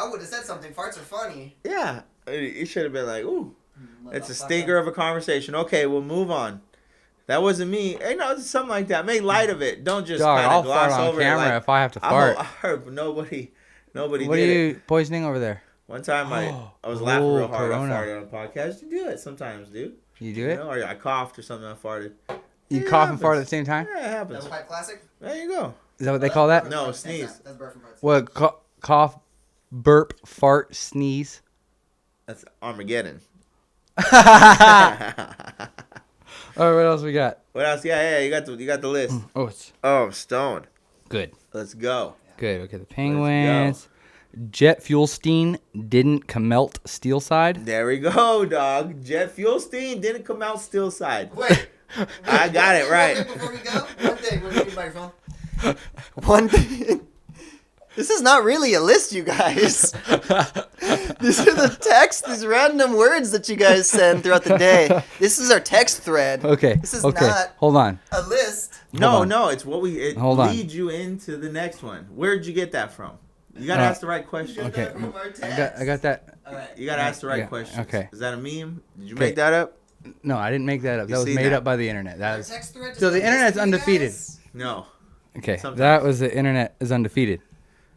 would have said something. Farts are funny. Yeah, you should have been like, ooh, it's a Motherfucker. stinker of a conversation. Okay, we'll move on. That wasn't me. Hey, no, it's something like that. Make light of it. Don't just Dog, kind I'll of gloss fart on over camera it. Like, if I have to fart. I heard, but nobody What are did it. you poisoning over there? One time I was laughing real hard. Corona. I farted on a podcast. You do it sometimes, dude. You do You it? know, or I coughed or something. I farted. You It cough and fart at happens. the same time? Yeah, it happens. Double pipe classic? There you go. Is that what they call that? No, That's sneeze. not- That's burping farts. What? Cough, burp, fart, sneeze. That's Armageddon. All right, what else we got? What else? Yeah, you got the list. Oh, it's Oh, I'm stoned. good. Let's go. Good. Okay, the Penguins. Jet Fuelstein didn't melt steel side. There we go, dog. Jet Fuel Steam didn't come out still side. Wait. I got it right. One thing before we go, one thing. What do you mean by your phone? One thing. This is not really a list, you guys. These are the text, these random words that you guys send throughout the day. This is our text thread. Okay. This is okay. not Hold on. a list. No, on. no, it's what it Hold on. leads you into the next one. Where'd you get that from? You gotta Uh, ask the right question. Okay. From our I text. got that. All right. You gotta ask the right Yeah, question. okay. Is that a meme? Did you Okay. make that up? No, I didn't make that up. You That was seen made that? up by the internet. That Our was text thread So just the a list internet's for you undefeated. guys? No. okay. Sometimes. That was the internet is undefeated.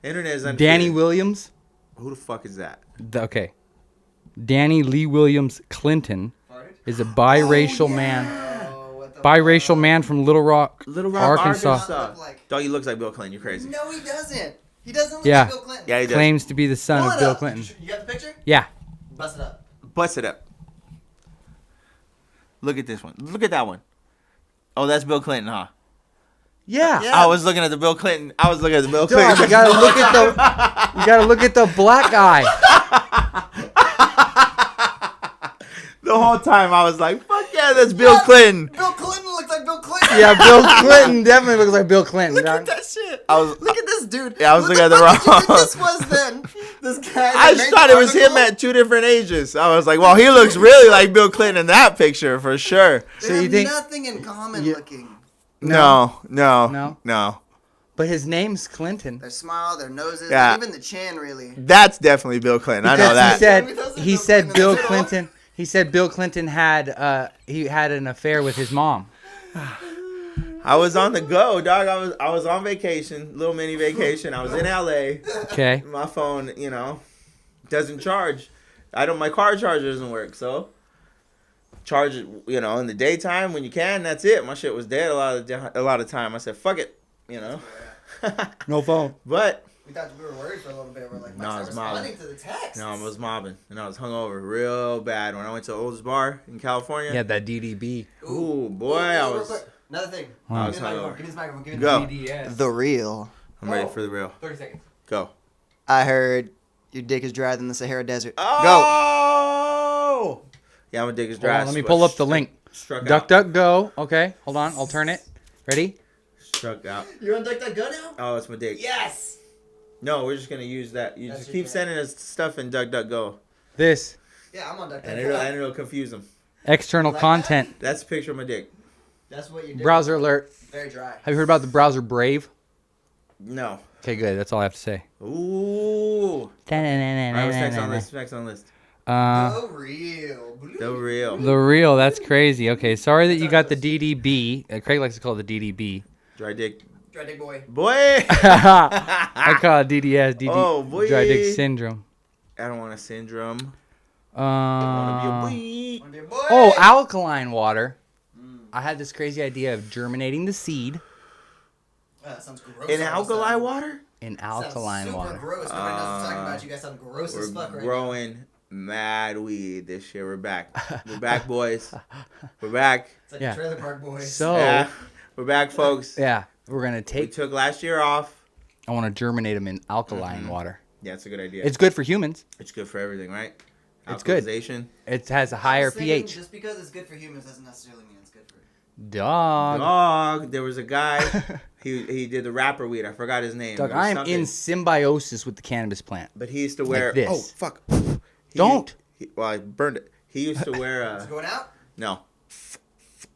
Internet is undefeated. Danny Williams. Who the fuck is that? Okay. Danny Lee Williams Clinton Farted? is a biracial man. Oh, what the Biracial fuck? man from Little Rock, Little Rock, Arkansas. Arkansas. Look like- Dog, he looks like Bill Clinton. You're crazy. No, he doesn't. He doesn't look Yeah. like Bill Clinton. Yeah, he does. Claims to be the son Pull of it Bill up. Clinton. You got the picture? Yeah. Bust it up. Bust it up. Look at this one. Look at that one. Oh, that's Bill Clinton, huh? Yeah. Yeah. I was looking at the Bill Clinton. Dog, you gotta look at the you gotta look at the black guy. The whole time I was like, fuck yeah, that's Bill Clinton. Bill Clinton looks like Bill Clinton. Yeah, Bill Clinton definitely looks like Bill Clinton. Look dog. at that shit. was- Look at this dude. Yeah, I was What looking the at the fuck did you think wrong- this was then? This guy. that I made just the thought it was him article? at 2 different ages. I was like, well, he looks really like Bill Clinton in that picture for sure. They So have you think- nothing in common Yeah. looking. No. No? But his name's Clinton. Their smile, their noses, Yeah. even the chin, really. That's definitely Bill Clinton. I know Because that. He said Bill Clinton. He said Bill Clinton had an affair with his mom. I was on the go, dog. I was on vacation, little mini vacation. I was in LA. Okay. My phone, doesn't charge. My car charger doesn't work, so charge it, in the daytime when you can. That's it. My shit was dead a lot of time. I said, fuck it, No phone. But We thought we were worried for a little bit. We're like, No, Mike's it's not responding mobbing. to the text. no, I was mobbing and I was hungover real bad when I went to the oldest bar in California. He had that DDB. Ooh, boy, I real was. quick. Another thing. I Give was me the microphone. hungover. Give me this microphone. Give me Go. DDS. The real. I'm ready for the real. 30 seconds. Go. I heard your dick is drier than the Sahara Desert. Go. Oh! Yeah, I'm a digger's Hold on, dry. let me pull up the link. Struck Duck, out. duck, go. Okay, hold on. I'll turn it. Ready? Struck out. You're on DuckDuckGo now? Oh, it's my dick. Yes. No, we're just gonna use that. You That's just your keep dick. sending us stuff in DuckDuckGo, This Yeah, I'm on DuckDuckGo. and it'll confuse them. external Like content. That's a picture of my dick. That's what you do. Browser alert. Very dry. Have you heard about the browser Brave? No. Okay, good. That's all I have to say. Ooh. All right, what's next on the list? Next on the list. The real. The real. The real. That's crazy. Okay, sorry that you got the DDB. Craig likes to call it the DDB. Dry dick. Dry dick boy. Boy. I call it DDS. Oh, boy. Dry dick syndrome. I don't want a syndrome. I want to be a boy. Wanna be a boy? Oh, alkaline water. I had this crazy idea of germinating the seed That sounds gross. In all of a alkali sudden. water? in Sounds alkaline super water. gross. Nobody knows what I'm talking about. You guys sound gross as We're fuck right growing mad weed this year. We're back. We're back, boys. We're back. now. It's like Yeah. the Trailer Park Boys. So Yeah. We're back, folks. yeah, we're gonna We take. took last year off. I want to germinate them in alkaline water. Yeah, it's a good idea. It's good for humans. It's good for everything, right? It's good. Alkalization. It has a I higher was thinking, pH. Just because it's good for humans doesn't necessarily mean it's good for. Dog. Dog. There was a guy. he did the rapper weed. I forgot his name. Dog, It was I am something. in symbiosis with the cannabis plant. But he used to wear. this. Oh fuck. Don't. Well, I burned it. He used to wear. It's going out? No.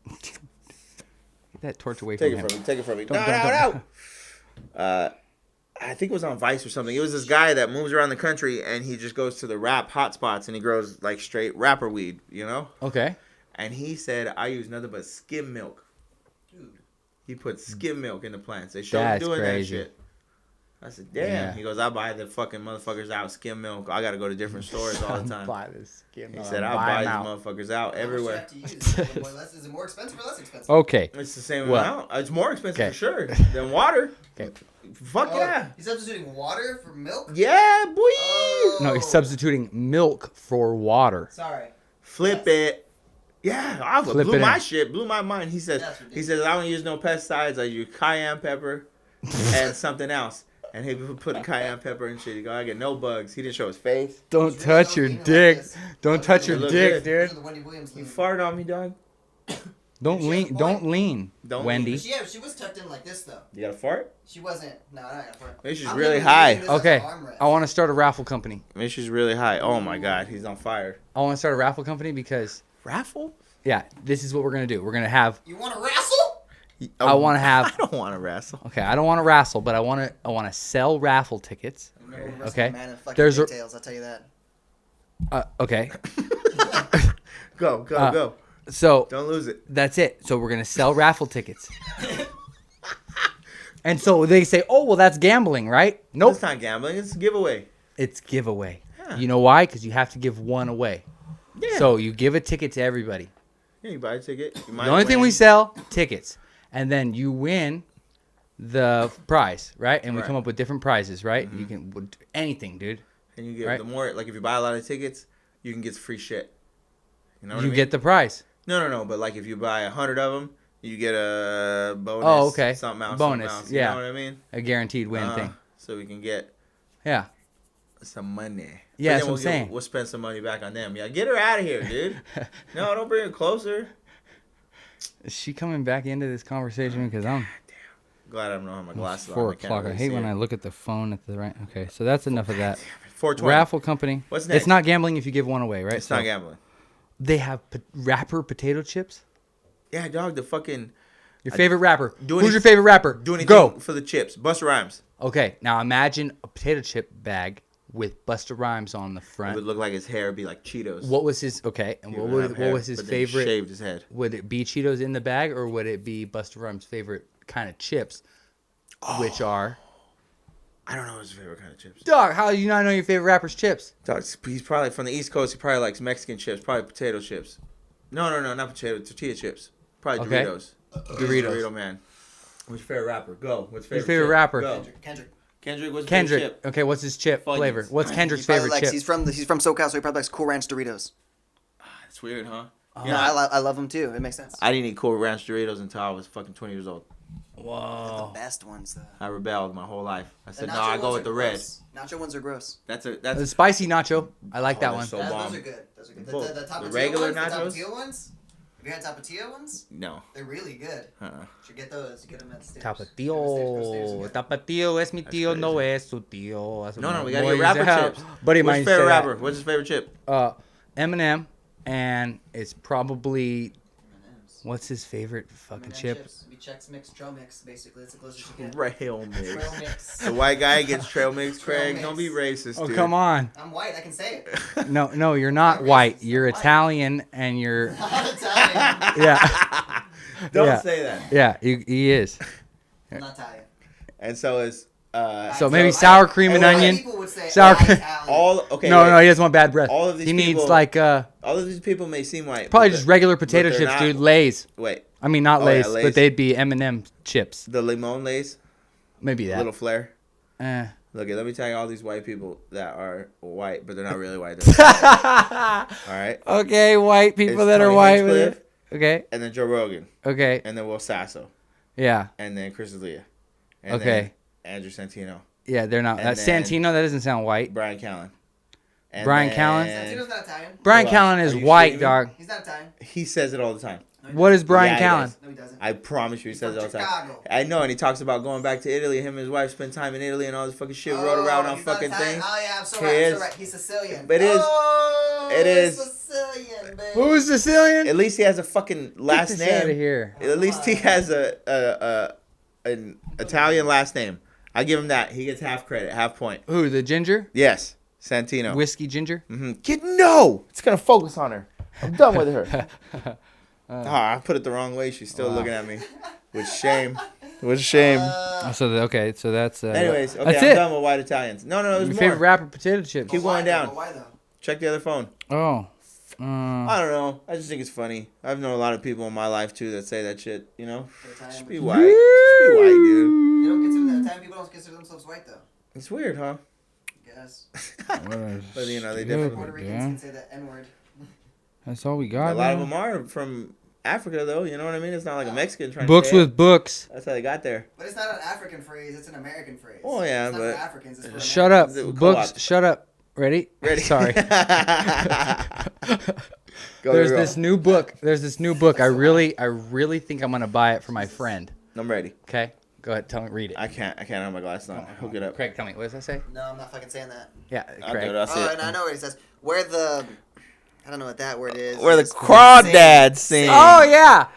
Get that torch away Take from it him. from me. Take it from me. Don't- No. I think it was on Vice or something. It was this guy that moves around the country and he just goes to the rap hotspots and he grows like straight rapper weed, Okay. And he said, I use nothing but skim milk. Dude. He put skim milk in the plants. They showed him That's doing crazy. that shit. I said, damn. Yeah. He goes, I buy the fucking motherfuckers out skim milk. I got to go to different stores all the time. Buy this skin. He said, I'll buy these motherfuckers out everywhere. How much do you have to use? Is it more expensive or less expensive? Okay. It's the same Well, amount. It's more expensive okay. for sure than water. Okay. Fuck yeah. He's substituting water for milk? Yeah, boy. Oh. No, he's substituting milk for water. Sorry. Flip it. Yeah, I Flip blew it my in. shit. Blew my mind. He says, That's ridiculous. I don't use no pesticides. I use cayenne pepper and something else. And he put a cayenne pepper and shit. He go, I get no bugs. He didn't show his face. Don't He's touch your really leaning like dick. this. Don't touch your Look dick, good. Those are the Wendy Williams You leaning. farted on me, dog. Don't She has a lean. point. Don't lean. Don't Wendy. lean. She was tucked in like this though. You got a fart? She wasn't. No, not gonna fart. Maybe she's I'm really literally high. using this as Okay. an armrest. I want to start a raffle company. Maybe she's really high. Oh my God, he's on fire. I want to start a raffle company because, Raffle? yeah, this is what we're gonna do. We're gonna have. You want to wrestle? I want to I have. don't want to wrestle. Okay, I don't want to wrestle, but I want to sell raffle tickets. Remember when Okay. Man in fucking There's a- pigtails, I'll tell you that. Okay. Go, go, Uh, go. So Don't lose it. that's it. So we're gonna sell raffle tickets. And so they say, "Oh, well, that's gambling, right?" Nope. It's not gambling. It's a giveaway. It's giveaway. Yeah. You know why? Because you have to give one away. Yeah. So you give a ticket to everybody. Yeah, you buy a ticket. You might The only thing win. we sell, tickets. And then you win the prize, right? And we Right. come up with different prizes, right? You can anything, dude. And you get Right. the more, like if you buy a lot of tickets, you can get free shit. You know what I You mean? get the prize. No. But like if you buy 100 of them, you get a bonus. Oh, okay. Something else. Bonus, Something else, yeah. You know what I mean? A guaranteed win thing. So we can get Yeah. some money. Yeah, But then that's what we'll I'm saying. We'll spend some money back on them. Yeah, get her out of here, dude. No, don't bring her closer. Is she coming back into this conversation? Because I'm Glad I don't have my glasses on. 4 I can't o'clock. really I hate see when it. I look at the phone at the right. Okay, so that's enough of that. 420. Raffle Company. What's next? It's not gambling if you give one away, right? It's not gambling. They have rapper potato chips. Yeah, dog. The fucking Your favorite rapper. do Who's any- your favorite rapper? do anything Go. for the chips. Busta Rhymes. Okay, now imagine a potato chip bag with Busta Rhymes on the It front. would look like his hair would be like Cheetos. What was his and He what would have hair, was his but then he favorite? Shaved his head. Would it be Cheetos in the bag or would it be Busta Rhymes' favorite kind of chips, which are? I don't know his favorite kind of chips. Dog, how do you not know your favorite rapper's chips? Dog, he's probably from the East Coast. He probably likes Mexican chips. Probably potato chips. No, not potato. Tortilla chips. Probably Okay. Doritos. He's a Doritos. Dorito man. What's your favorite rapper? Go. What's your Your favorite chip? rapper? Go. Kendrick. Kendrick. What's your Kendrick. favorite chip? Okay, what's his chip Funyuns. flavor? What's Kendrick's He probably favorite likes, chip? he's from SoCal, so he probably likes Cool Ranch Doritos. That's weird, huh? You know, I love them too. It makes sense. I didn't eat Cool Ranch Doritos until I was fucking 20 years old. Whoa. The best ones though. I rebelled my whole life. I The said, no, nacho I go ones with are the red. gross. Nacho ones are gross. The That's spicy nacho. I like that they're one. so Those bomb. are good. Those are good. Both. The The tapatio regular ones, nachos? The tapatio ones. Have you had tapatio ones? No. They're really good. Uh-uh. You should get those. You get them at the stairs. Tapatio. Tapatio es mi That's tío, no crazy. es su tío. That's what No, my we gotta boy get rapper used to chips. have. Buddy of What's mine your favorite said rapper? What's his favorite chip? Eminem, and it's probably M&Ms. what's his favorite fucking M&M chip? chips. We Chex Mix, Trail Mix, basically. That's the closest you get. Trail mix. Trail Mix. The white guy gets trail mix, Trail Craig. mix. Don't be racist, Oh dude. come on! I'm white. I can say it. No, you're not Not white. racist, You're I'm white. Italian, and you're I'm Italian. yeah, Don't Yeah. say that. yeah. He is. I'm not Italian. And so is So maybe sour cream and Hey, onion. People would say Sour I'm cream. Italian. all okay. No, wait. he doesn't want bad breath. All of these he needs people- like All of these people may seem white. probably but just they're- regular potato they're chips, not- dude. Lay's. Wait, I mean, not Oh, yeah, Lay's, Lay's. but they'd be M&M chips. the limon lace, Maybe that. little flare. Eh. Look, let me tell you all these white people that are white, but they're not really white. They're all right. Okay, white people It's that are Tony white. Hinchcliffe, Okay. and then Joe Rogan, Okay. and then Will Sasso, Yeah. and then Chris D'Elia, and Okay. then Andrew Santino, Yeah, they're not. And That then- Santino, that doesn't sound white. Brian Callen. And Brian Callen? Santino's not Italian. Brian Who else? Callen is Are you white, shitting me? dog. He's not Italian. He says it all the time. No, he What is doesn't. Brian Yeah, he Callen? does. No, he doesn't. I promise you, he He's says it all from the time. Chicago. I know, and he talks about going back to Italy. Him and his wife spent time in Italy and all this fucking shit. Oh, Rode around on he's not fucking Italian. things. Oh yeah, I'm so He right. I'm is. so right. He's Sicilian. It is. Oh, It is. he's Sicilian, baby. Who's Sicilian? At least he has a fucking last Get this out of name. here. At least he has an Italian last name. I give him that. He gets half credit, half point. Who, the ginger? Yes, Santino. Whiskey ginger? Kid, no! It's gonna focus on her. I'm done with her. I put it the wrong way. She's still looking at me with shame. With shame. So that's Anyways, okay, that's I'm it. done with white Italians. No, there's Your more. favorite rapper potato chips. Keep Why going though? down. But why though? Check the other phone. Oh. I don't know. I just think it's funny. I've known a lot of people in my life too that say that shit. You know, They're Italian, just but be you- white. Just be white, dude. You don't consider that Italian people don't consider themselves white though. It's weird, huh? Yes. But you know, they Puerto definitely. Ricans can say that N-word. That's all we A got. lot of man. them are from Africa, though. You know what I mean? It's not like a Mexican trying Books to say it. with books. That's how they got there. But it's not an African phrase, it's an American phrase. Oh, yeah, it's not but- for Africans, it's for Shut up. Is it Books. co-op? Shut up. Ready? Ready? Sorry. Go, There's go, go. this new book. I really think I'm gonna buy it for my friend. I'm ready. Okay. Go ahead. Tell me. Read it. I can't have my glasses on. Hook it up. Craig, tell me. What does that say? No, I'm not fucking saying that. Yeah, I'll Craig. do it. I'll see Oh, it. and I know what it says. Where the... I don't know what that word is. Where the It's- crawdads sing. Oh yeah.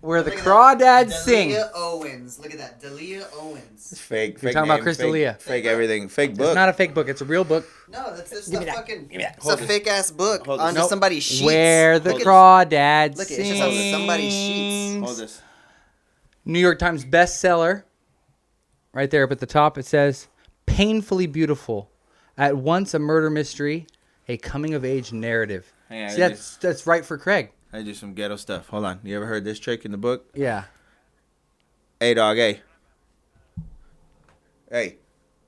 Where the Look at crawdads that. sing. Delia Owens. Look at that. Delia Owens. It's fake. You're Fake talking about name, Chris fake- D'Elia. Fake everything. Fake book. It's not a fake book. It's a real book. No, that's just Give a me that. fucking... Give me that. It's Hold a this. fake-ass book Hold this. onto Nope. somebody's sheets. Where the Hold this. crawdads Look, it's sing. just on somebody's sheets. Hold this. New York Times bestseller. Right there up at the top, it says, "Painfully beautiful, at once a murder mystery, a coming-of-age narrative." Hang on, See, that's right for Craig. I do some ghetto stuff. Hold on. You ever heard this trick in the book? Yeah. Hey, dog. Hey.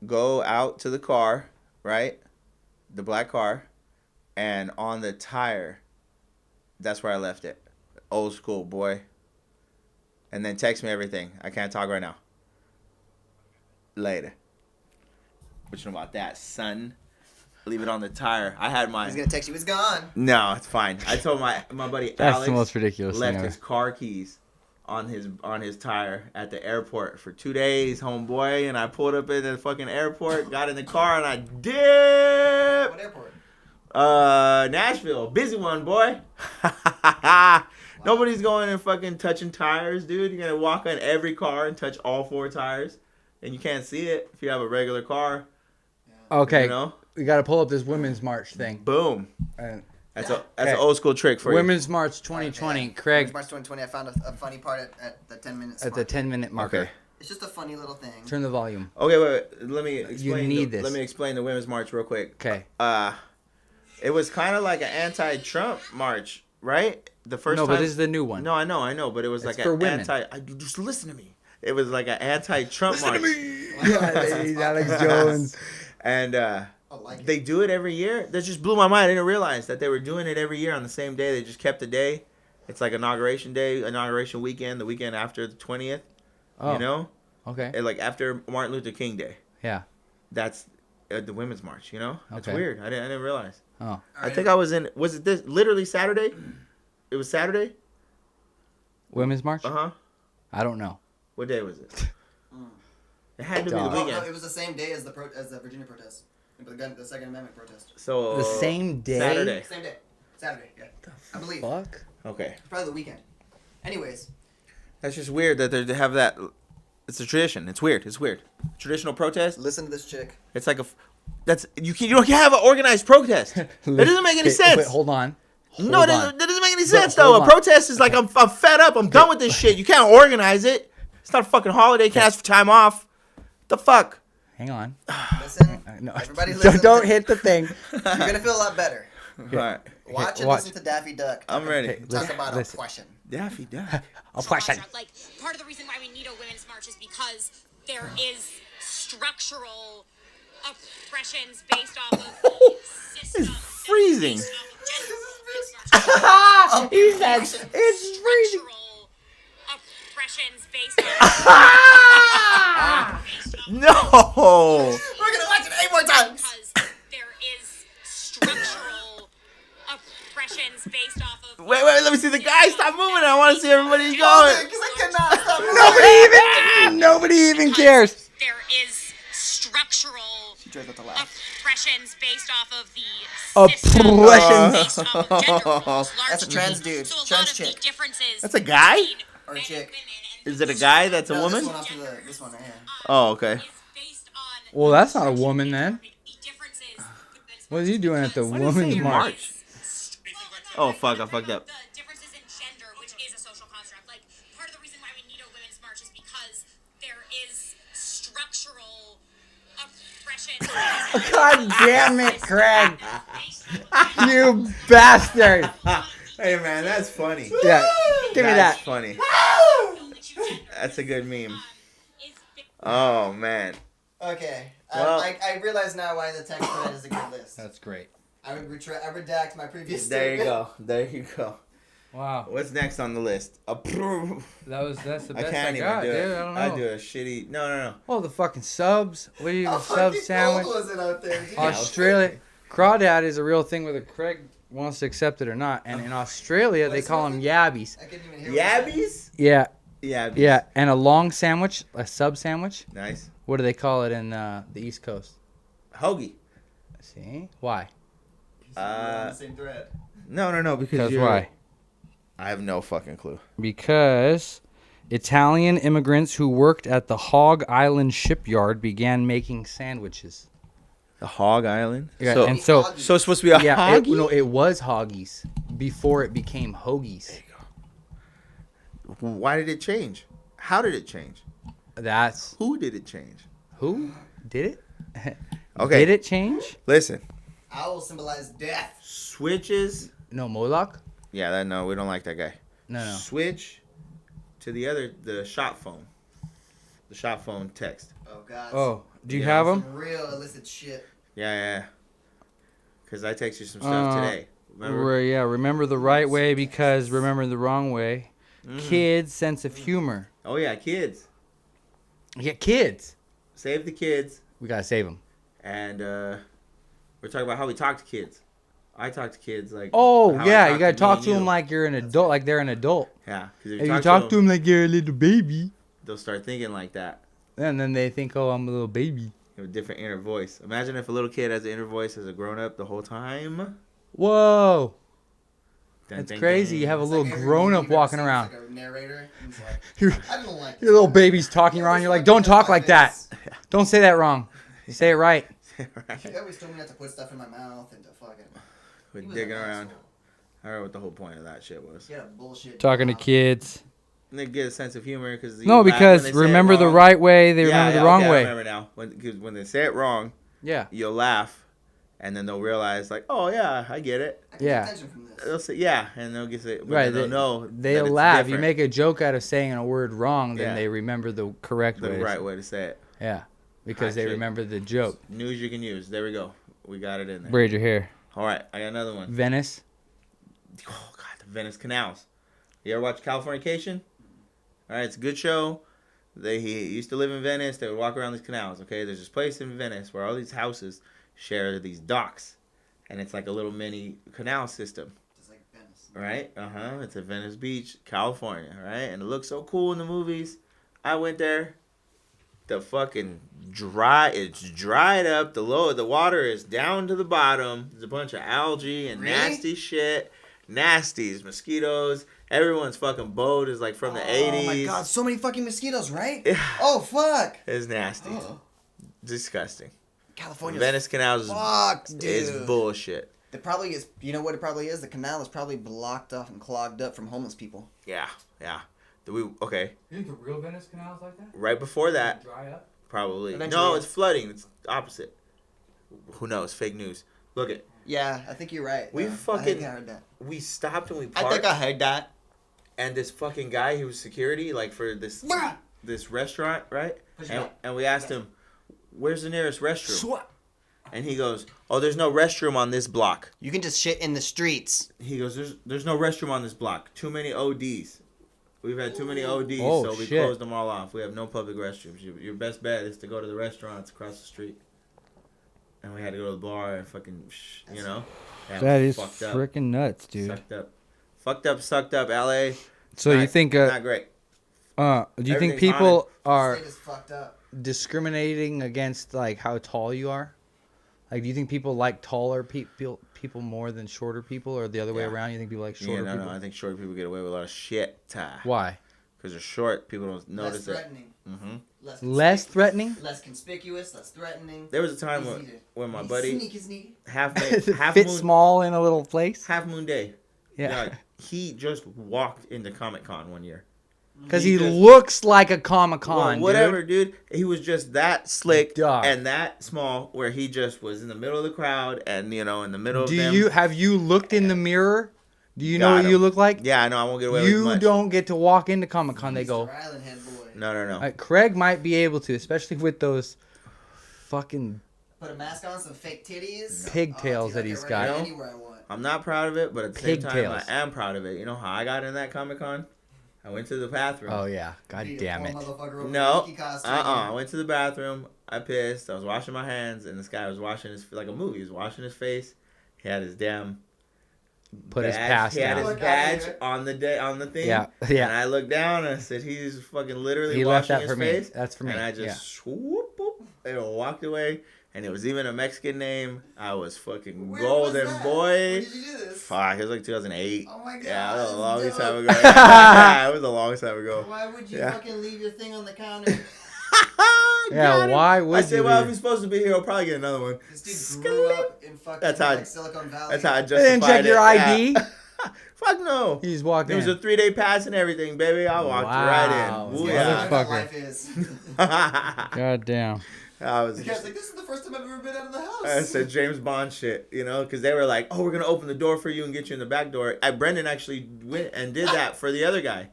Go out to the car, right? The black car. And on the tire, that's where I left it. Old school, boy. And then text me everything. I can't talk right now. Later. What you know about that, son? Leave it on the tire. I had He's mine. gonna text you. It's gone. No, it's fine. I told my buddy That's Alex the most ridiculous left thing ever. his car keys on his tire at the airport for 2 days, homeboy. And I pulled up in the fucking airport, got in the car, and I dipped. What airport? Nashville, busy one, boy. Nobody's going and fucking touching tires, dude. You're gonna walk on every car and touch all 4 tires, and you can't see it if you have a regular car. Okay, You know, we got to pull up this Women's March thing. boom. And That's Yeah. an old school trick for you. Women's March 2020. Craig, March 2020. I found a funny part at the 10 minutes. at the 10-minute marker. Okay. It's just a funny little thing. Turn the volume. Okay, wait. Let me explain. need this. Let me explain the Women's March real quick. Okay. It was kind of like an anti-Trump march, right? The first No, time. but this is the new one. No, I know, but it was It's like for an women. Just listen to me. It was like an anti-Trump march. Yeah, Alex Jones. And I like it. they do it every year. That just blew my mind. I didn't realize that they were doing it every year on the same day. They just kept the day. It's like inauguration day, inauguration weekend, the weekend after the 20th. Oh, You know, okay. and like after Martin Luther King Day. Yeah. That's the Women's March. You know, it's Okay. weird. I didn't realize. Oh. I think I was in. Was it this literally Saturday? It was Saturday. Women's March? Uh huh. I don't know. What day was it? It had to be the Dog. Oh, no, weekend. it was the same day as the Virginia protest, the Second Amendment protest. So The same day? Saturday. Same day, Saturday. Yeah, I believe. Fuck. Okay, Probably the weekend. Anyways, that's just weird that they have that. It's a tradition. It's weird. It's weird. Traditional protest. listen to this chick. It's like that's you don't have an organized protest. That doesn't make any Okay, sense. Wait, hold on. No, Hold that on. doesn't make any But sense hold though. A on. protest is like I'm fed up. I'm done with this shit. You can't organize it. It's not a fucking holiday. You can't ask for time off. The fuck. Hang on. Listen. No. Everybody listen. Don't hit the thing. You're gonna feel a lot better. All right. Watch and watch. listen to Daffy Duck. I'm ready. Okay, Talk listen, about listen. oppression. Daffy Duck. Oppression. Like, part of the reason why we need a women's march is because there is structural oppressions based off of the system. It's freezing. based off of gender. He said it's freezing. Structural oppressions based off No. We're gonna watch it 8 more times. because there is structural oppressions based off of Wait, let me see the guy. Stop moving. I want to see everybody Because going. I cannot stop. Nobody even cares. there is structural She tries not to laugh. oppressions based off of the Oppressions. based off of gender roles, That's a trans largely. dude. So a Trans lot of chick. the differences That's a guy? between Or a men and chick. women and Is it a guy that's a No, woman? This one after this one right here. Oh, okay. is based on Well, that's not a woman then. the differences. What is he doing at the Women's March? Oh, fuck, I fucked up. The differences in gender, which is a social construct. Like, part of the reason why we need a women's march is because there is structural oppression. God damn it, Craig. You bastard. Hey, man, that's funny. Yeah, give me That's that. funny. That's a good meme. Oh, man. Okay. Well- I realize now why the text thread is a good list. That's great. I redact my previous There you statement. go. There you go. Wow. What's next on the list? Approve. That's the I best I, can't even got, do dude. it. I don't know. I do a shitty. No. Oh, the fucking subs. What do you How sub fucking sandwich? cold was it out there? dude? Australia. Crawdad is a real thing whether Craig wants to accept it or not. And in Australia, they What's call them yabbies. I couldn't even hear what you said. Yabbies? Yeah, Yabbies. yeah. And a long sandwich, a sub sandwich. Nice. What do they call it in the East Coast? Hoagie. See? Why? We're on the same thread. No. Because Because you're- why? I have no fucking clue. Because Italian immigrants who worked at the Hog Island shipyard began making sandwiches. The Hog Island? Yeah, so, and so so it's supposed to be a yeah, hoggy? it was hoggies before it became hoagies. Why did it change? How did it change? That's Who did it change? who did it? Okay. Did it change? Listen. Owl symbolize death. Switches. No, Moloch. Yeah, no, we don't like that guy. No. Switch to the shop phone. The shop phone text. Oh God. Oh, do you Yeah, have Some them? real illicit shit. Yeah. Because I text you some stuff today. Remember? Yeah, remember the right way because remember the wrong way. Kids' sense of humor. Oh, yeah, kids. Yeah, kids. Save the kids. We gotta save them. And We're talking about how we talk to kids. I talk to kids like. Oh, how I yeah. You got to me talk and to them you. like you're an adult, like they're an adult. Yeah, because If you talk to them like you're a little baby, they'll start thinking like that. and then they think, oh, I'm a little baby. You have a different inner voice. Imagine if a little kid has an inner voice as a grown up the whole time. Whoa. Dun, That's dun, crazy. dun. You have a It's little like every grown movie up you've ever walking seen, around. it's like a narrator. He's Your like, I don't like your little baby's talking around. You're like, don't talk like that. Don't say that wrong. Say it right. He always told me not to put stuff in my mouth and to fucking. We're He was digging an around. asshole. I don't know what the whole point of that shit was. He had a bullshit. Talking to job. kids. And they get a sense of humor because No, because remember the right way, they remember the wrong I way. remember now. Because when they say it wrong, Yeah. you'll laugh, and then they'll realize like, oh yeah, I get it. I can Yeah. get attention from this. They'll say yeah, and they'll get it. But Right. then they'll know. They'll that it's laugh. You different, make a joke out of saying a word wrong, then Yeah. they remember the correct the way. right way to say it. Yeah. Because they Actually, remember the joke. News you can use. There we go. We got it in there. Braid your hair. All right, I got another one. Venice. Oh God, the Venice canals. You ever watch Californication? All right, it's a good show. He used to live in Venice. They would walk around these canals. Okay, there's this place in Venice where all these houses share these docks, and it's like a little mini canal system. Just like Venice. Right? It's at Venice Beach, California. Right? And it looks so cool in the movies. I went there. The fucking it's dried up. The water is down to the bottom. There's a bunch of algae and Really? nasty shit. Nasties, mosquitoes. Everyone's fucking boat is like from the 80s. Oh my god, so many fucking mosquitoes, right? Yeah. Oh fuck. It's nasty. Disgusting. California. Venice canals Fucked, dude. is bullshit. It probably is. You know what it probably is? The canal is probably blocked off and clogged up from homeless people. Yeah. Okay. You think the real Venice canal is like that? Right before that, Dry up? probably. Eventually, No, yeah. it's flooding. It's opposite. Who knows? Fake news. Look it. Yeah, I think you're right. We I fucking- think I heard that. We stopped and we I parked. think I heard that. And this fucking guy, he was security, like for this restaurant, right? Push it And, back. and we asked him, "Where's the nearest restroom?" And he goes, "Oh, there's no restroom on this block." You can just shit in the streets. He goes, "There's no restroom on this block. Too many ODs. We've had too many ODs, Oh, so we shit. closed them all off. We have no public restrooms. Your best bet is to go to the restaurants across the street." And we had to go to the bar and fucking, you know. Yeah, That is fucked up. freaking nuts, dude. Sucked up. Fucked up, sucked up, LA. So you Not- think not great. do you think Everything's people are State is fucked up. discriminating against like how tall you are? Like, do you think people like taller people more than shorter people, or the other way Yeah. around? You think people like Yeah, shorter no, people? no. I think short people get away with a lot of shit. Why? Because they're short. People don't Less notice it. threatening. Mm-hmm. Less threatening? Less conspicuous. Less threatening. There was a time Easy to- when my He's buddy sneaky. half Fit moon small in a little place? half moon day. Yeah. He just walked into Comic Con one year. Because he just- looks like a Comic-Con, Well, whatever, dude. He was just that slick Dog. and that small, where he just was in the middle of the crowd and in the middle dude. of them. Have you looked in the mirror? Do you know Got what him. you look like? Yeah, I know. I won't get away with You much. don't get to walk into Comic-Con. They go, Mr. Island head boy. No. Craig might be able to, especially with those fucking Put a mask on, some fake titties. Pigtails dude, that I can he's wear got. it Anywhere I want. I'm not proud of it, but at the same time, I Pigtails. am proud of it. You know how I got in that Comic Con? I went to the bathroom. Oh yeah, god Be a damn poor it. motherfucker over No. a Mickey costume. I went to the bathroom. I pissed. I was washing my hands, and this guy was washing his like a movie. He was washing his face. He had his damn Put his badge. pass He had down. his badge on the thing. Yeah, And yeah. I looked down and I said, "He's fucking literally He left washing that his for me. face." That's for me. And I just Yeah. swoop, boop, and walked away. And it was even a Mexican name. I was fucking Where golden, was that? boy. Where did you do this? Fuck, it was like 2008. Oh my god. Yeah, it was a that's long dope. time ago. Yeah, it was a long time ago. Why would you Yeah. fucking leave your thing on the counter? Yeah, Got him. why would I said, you well, leave? if he's supposed to be here, I'll probably get another one. This dude grew up in fucking That's how- like Silicon Valley. That's how I They justified didn't check it. your ID. Yeah. Fuck no. He just walked There was in. a 3-day pass and everything, baby. I walked Wow. right in. Woo, Yeah, yeah. that's what Motherfucker. life is. God damn. I was The guy's like, this is the first time I've ever been out of the house. I said James Bond shit, because they were like, "Oh, we're gonna open the door for you and get you in the back door." Brendan actually went and did that for the other guy.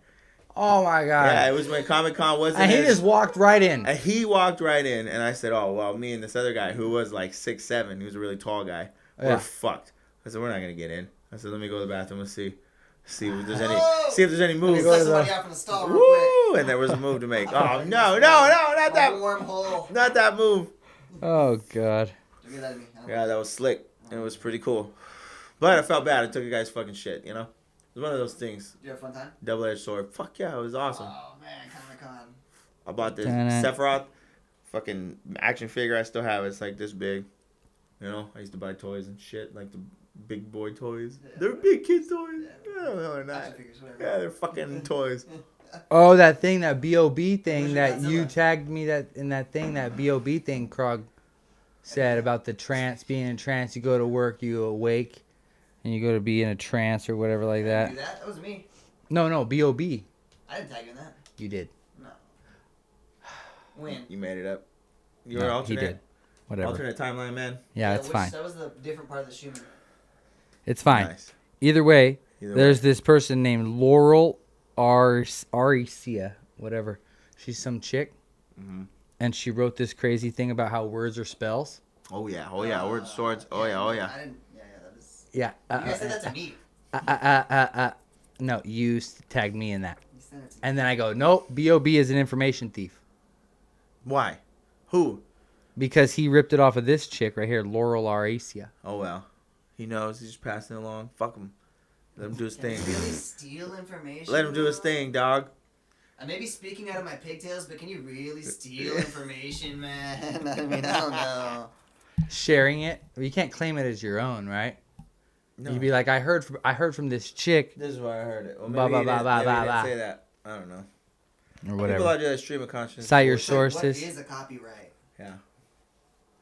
Oh my god. Yeah, it was when Comic Con wasn't. And he his- just walked right in. And he walked right in, and I said, "Oh well, me and this other guy who was like 6'7", he was a really tall guy, Yeah. we're fucked." I said, "We're not gonna get in." I said, "Let me go to the bathroom and see if there's any move." Let somebody out from the stall real Woo! And there was a move to make. Oh no, not quick. that, A wormhole. not that move. Oh god. Get that to me. I don't Yeah, like that was slick. It was pretty cool. But I felt bad. I took a guy's fucking shit, you know? It was one of those things. Did you have a fun time? Double-edged sword. Fuck yeah, it was awesome. Oh, man. Comic-Con. I bought this Dun-dun. Sephiroth fucking action figure. I still have it. It's like this big. You know, I used to buy toys and shit, like the big boy toys. Yeah. They're big kid toys. Yeah. No, they're not. Action figures, whatever. Yeah, they're fucking toys. Oh, that thing, that B.O.B. thing Where's that your you Godzilla? tagged me that B.O.B. thing, Krog said about the trance, being in trance. You go to work, you awake, and you go to be in a trance or whatever like I that. didn't do that? That wasn't me. No, B.O.B. I didn't tag you in that. You did. No. When? You made it up. You were No, alternate. he did. Whatever. Alternate timeline, man. Yeah, it's fine. That was the different part of the human. It's fine. Nice. Either way, Either there's way. this person named Laurel Aricia, whatever. She's some chick, Mhm. and she wrote this crazy thing about how words are spells. Oh yeah. Oh yeah. Word swords. Oh yeah. Oh yeah. I didn't. Yeah, that is. Yeah. You guys said that to me. No, you tagged me in that. You said it to me. And then I go, nope, B.O.B. is an information thief. Why? Who? Because he ripped it off of this chick right here, Laurel Aricia. Oh well. He knows. He's just passing it along. Fuck him. Let him do his Can thing. you really steal information? Let him do his though? thing, dog. I may be speaking out of my pigtails, but can you really steal information, man? I mean, I don't know. Sharing it, you can't claim it as your own, right? No. You'd be like, I heard from this chick, This is where I heard it. Well, Ba, maybe ba, he ba, didn't, ba, maybe ba, he didn't ba. say that. I don't know. or People whatever. out there that stream of consciousness. Cite your bullshit. sources. What is a copyright? Yeah.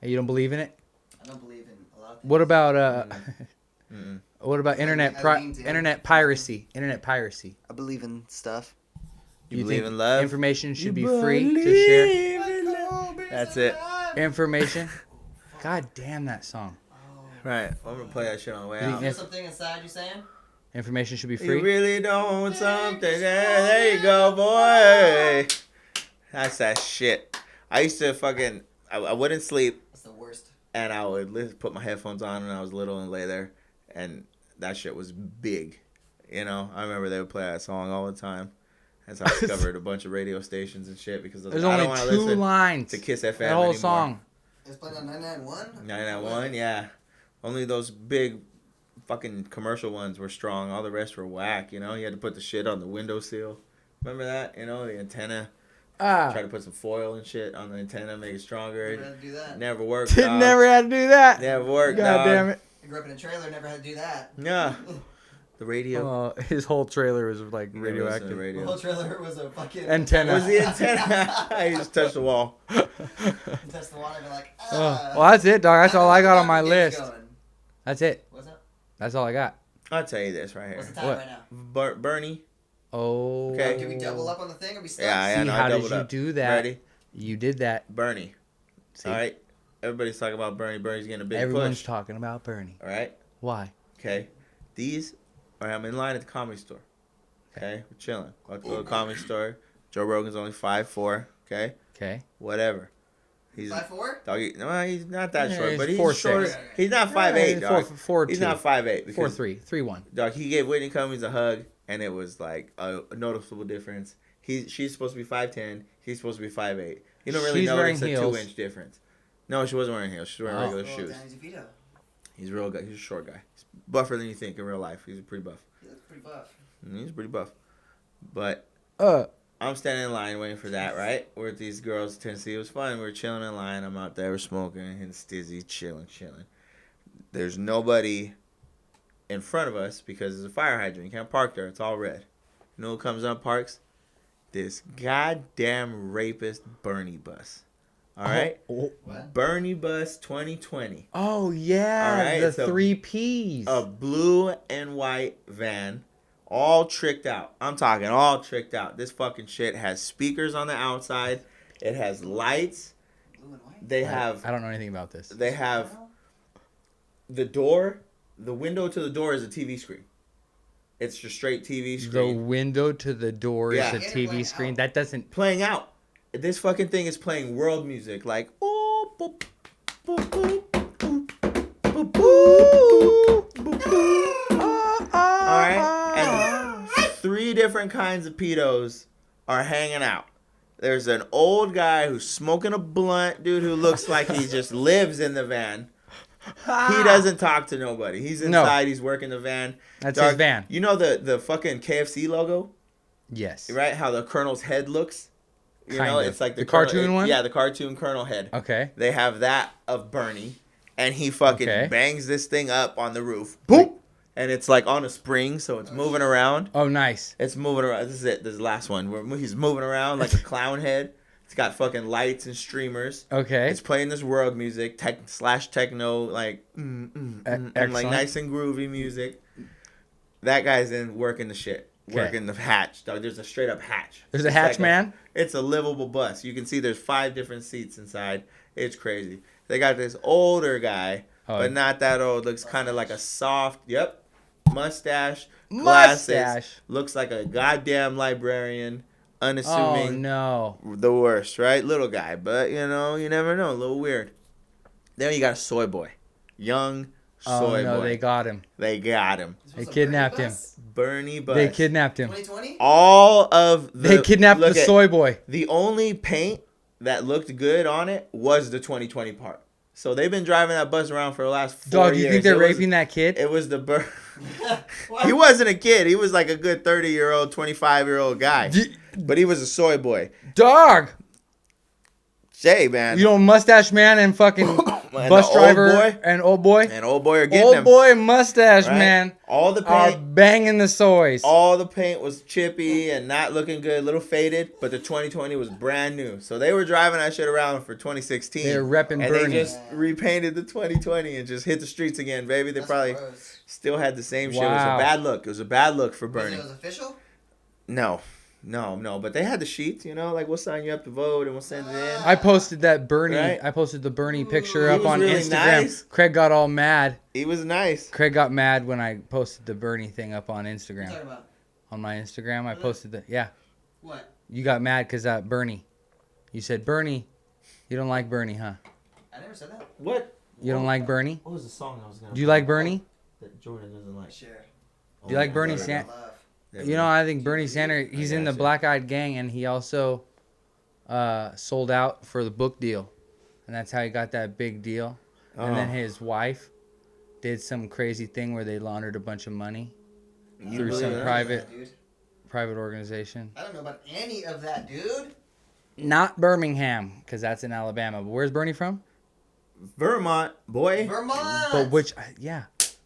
You don't believe in it? I don't believe in a lot of things. What about Mm-mm. what about I internet lean to internet it. piracy? Internet piracy. I believe in stuff. You believe in love? Information should be You free to share. believe in love. That's it. Information. God damn that song. Right. I'm gonna play that shit on the way You out. think Feel something inside you saying? Information should be You free. really don't want something. There you go, boy. That's that shit. I used to fucking. I wouldn't sleep, That's the worst. and I would put my headphones on when I was little and lay there, and that shit was big. You know, I remember they would play that song all the time. That's how I discovered a bunch of radio stations and shit because I was There's like, I only don't want to two listen lines. to Kiss FM That whole anymore. song. It's playing on 991? 991, yeah. Only those big fucking commercial ones were strong. All the rest were whack, you know? You had to put the shit on the windowsill. Remember that? You know, the antenna. Try to put some foil and shit on the antenna, make it Never stronger. had to do that. Never worked, dog. Never had to do that. Never worked, God dog. damn it. I grew up in a trailer, never had to do that. Yeah. The radio. His whole trailer was like Never listened to radioactive. the The radio. whole trailer was a fucking Antenna. Was the antenna? I just touched the wall. Touch the water and be like, Well, that's it, dog. That's all I got on my Game's list. going. That's it. What's up? That's all I got. I'll tell you this right What's the here. time What? right now? Bernie. Oh. Okay. Did we double up on the thing or we stuck? Yeah, See, no, I how did doubled you up. do that? Ready? You did that. Bernie. See? All right. Everybody's talking about Bernie. Bernie's getting a big Everyone's push. talking about Bernie. All right. Why? Okay. These are, I'm in line at the comedy store. Okay. We're chilling. About to go to the comedy store. Joe Rogan's only 5'4". Okay. Okay. Whatever. He's 5'4"? doggy. No, he's not that Yeah, short, he's but he's 4'6". shorter. He's not 5'8", dog. 4'2". He's not 5'8". because 4'3". 3'1". Dog, he gave Whitney Cummings a hug, and it was like a noticeable difference. She's supposed to be 5'10". He's supposed to be 5'8". You don't really She's wearing notice a heels. 2-inch difference. No, she wasn't wearing heels. She was wearing regular Oh, shoes. Danny DeVito. He's a real guy. He's a short guy. He's buffer than you think in real life. He's pretty buff. He looks pretty buff. He's pretty buff. But Uh. I'm standing in line waiting for that, right? We're with these girls in Tennessee. It was fun. We were chilling in line. I'm out there. We're smoking and stizzy, chilling. There's nobody in front of us because there's a fire hydrant. You can't park there. It's all red. You know who comes up, parks? This goddamn rapist Bernie bus. All right? What? Bernie bus 2020. Oh yeah, All right, the it's a- 3 Ps. A blue and white van. All tricked out. I'm talking all tricked out. This fucking shit has speakers on the outside. It has lights. Blue and white? They have I don't know anything about this. they have the door, the window to the door is a TV screen. It's your straight TV The screen window to the door Yeah. is a TV screen. That doesn't. playing out. This fucking thing is playing world music like ooh, boop, boop, boop, boop, boop, boop, boop, boop. All right, and 3 different kinds of pedos are hanging out. There's an old guy who's smoking a blunt, dude, who looks like he just lives in the van. He doesn't talk to nobody. He's No. inside. He's working the van. That's his van. You know the fucking KFC logo, Yes. right? How the Colonel's head looks. You Kind know, of. it's like The Colonel- cartoon one? Yeah, the cartoon Colonel head. Okay. They have that of Bernie, and he fucking Okay. bangs this thing up on the roof. Boop! And it's like on a spring, so it's moving around. Oh, nice. It's moving around. This is it. This is the last one. Where he's moving around like a clown head. It's got fucking lights and streamers. Okay. It's playing this world music, techno, like, and like excellent. nice and groovy music. That guy's in working the shit. Okay. Working the hatch. Dog, there's a straight up hatch. There's a It's hatch like man? It's a livable bus. You can see there's 5 different seats inside. It's crazy. They got this older guy, but not that old. Looks kind of like a soft, mustache, glasses. Mustache. Looks like a goddamn librarian. Oh, Unassuming. no. The worst, right? Little guy, but you know, you never know. A little weird. Then you got a soy boy. Young soy Oh, no, boy. they got him. They got him. This They was a kidnapped Bernie him. bus? Bernie Bus. They kidnapped him. 2020? All of the... They kidnapped the look at- soy boy. The only paint that looked good on it was the 2020 part. So they've been driving that bus around for the last 4 Dog, years. you think they're It was- raping that kid? It was the... What? He wasn't a kid. He was like a good 30-year-old, 25-year-old guy. But he was a soy boy. Dog! Jay, man. You know, mustache man and fucking And bus the old driver boy? and old boy? And old boy are getting Old him. boy and mustache right? man All the are paint... banging the soys. All the paint was chippy and not looking good, a little faded, but the 2020 was brand new. So they were driving that shit around for 2016. They're repping and Bernie. they just repainted the 2020 and just hit the streets again, baby. They That's probably gross. still had the same shit. It was Wow. a bad look. It was a bad look for Bernie. It was official? No. But they had the sheets, you know, like we'll sign you up to vote and we'll send it in. I posted that Bernie. Right? I posted the Bernie picture He up was on really Instagram. nice. Craig got all mad. He was nice. Craig got mad when I posted the Bernie thing up on What are you Instagram. talking about? On my Instagram, I posted the What? You got mad because Bernie. You said Bernie. You don't like Bernie, huh? I never said that. What? You don't like Bernie? What was the song I was going to Do you like Bernie? that Jordan doesn't like? Share. Do you like Bernie Love. Sanders? You know, I think Bernie Sanders, he's in the Black Eyed Gang, and he also sold out for the book deal. And that's how he got that big deal. And then his wife did some crazy thing where they laundered a bunch of money through some private organization. I don't know about any of that, dude. Not Birmingham, because that's in Alabama. But where's Bernie from? Vermont, boy. Vermont. But which,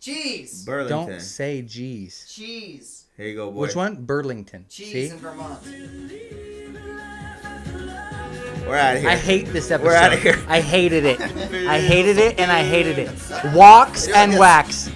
Cheese. Burlington. don't say G's. Cheese. Here you go, boy. Which one? Burlington. Cheese See? in Vermont. We're out of here. I hate this episode. We're outta here. I hated it. I hated it and I hated it. Walks and wax.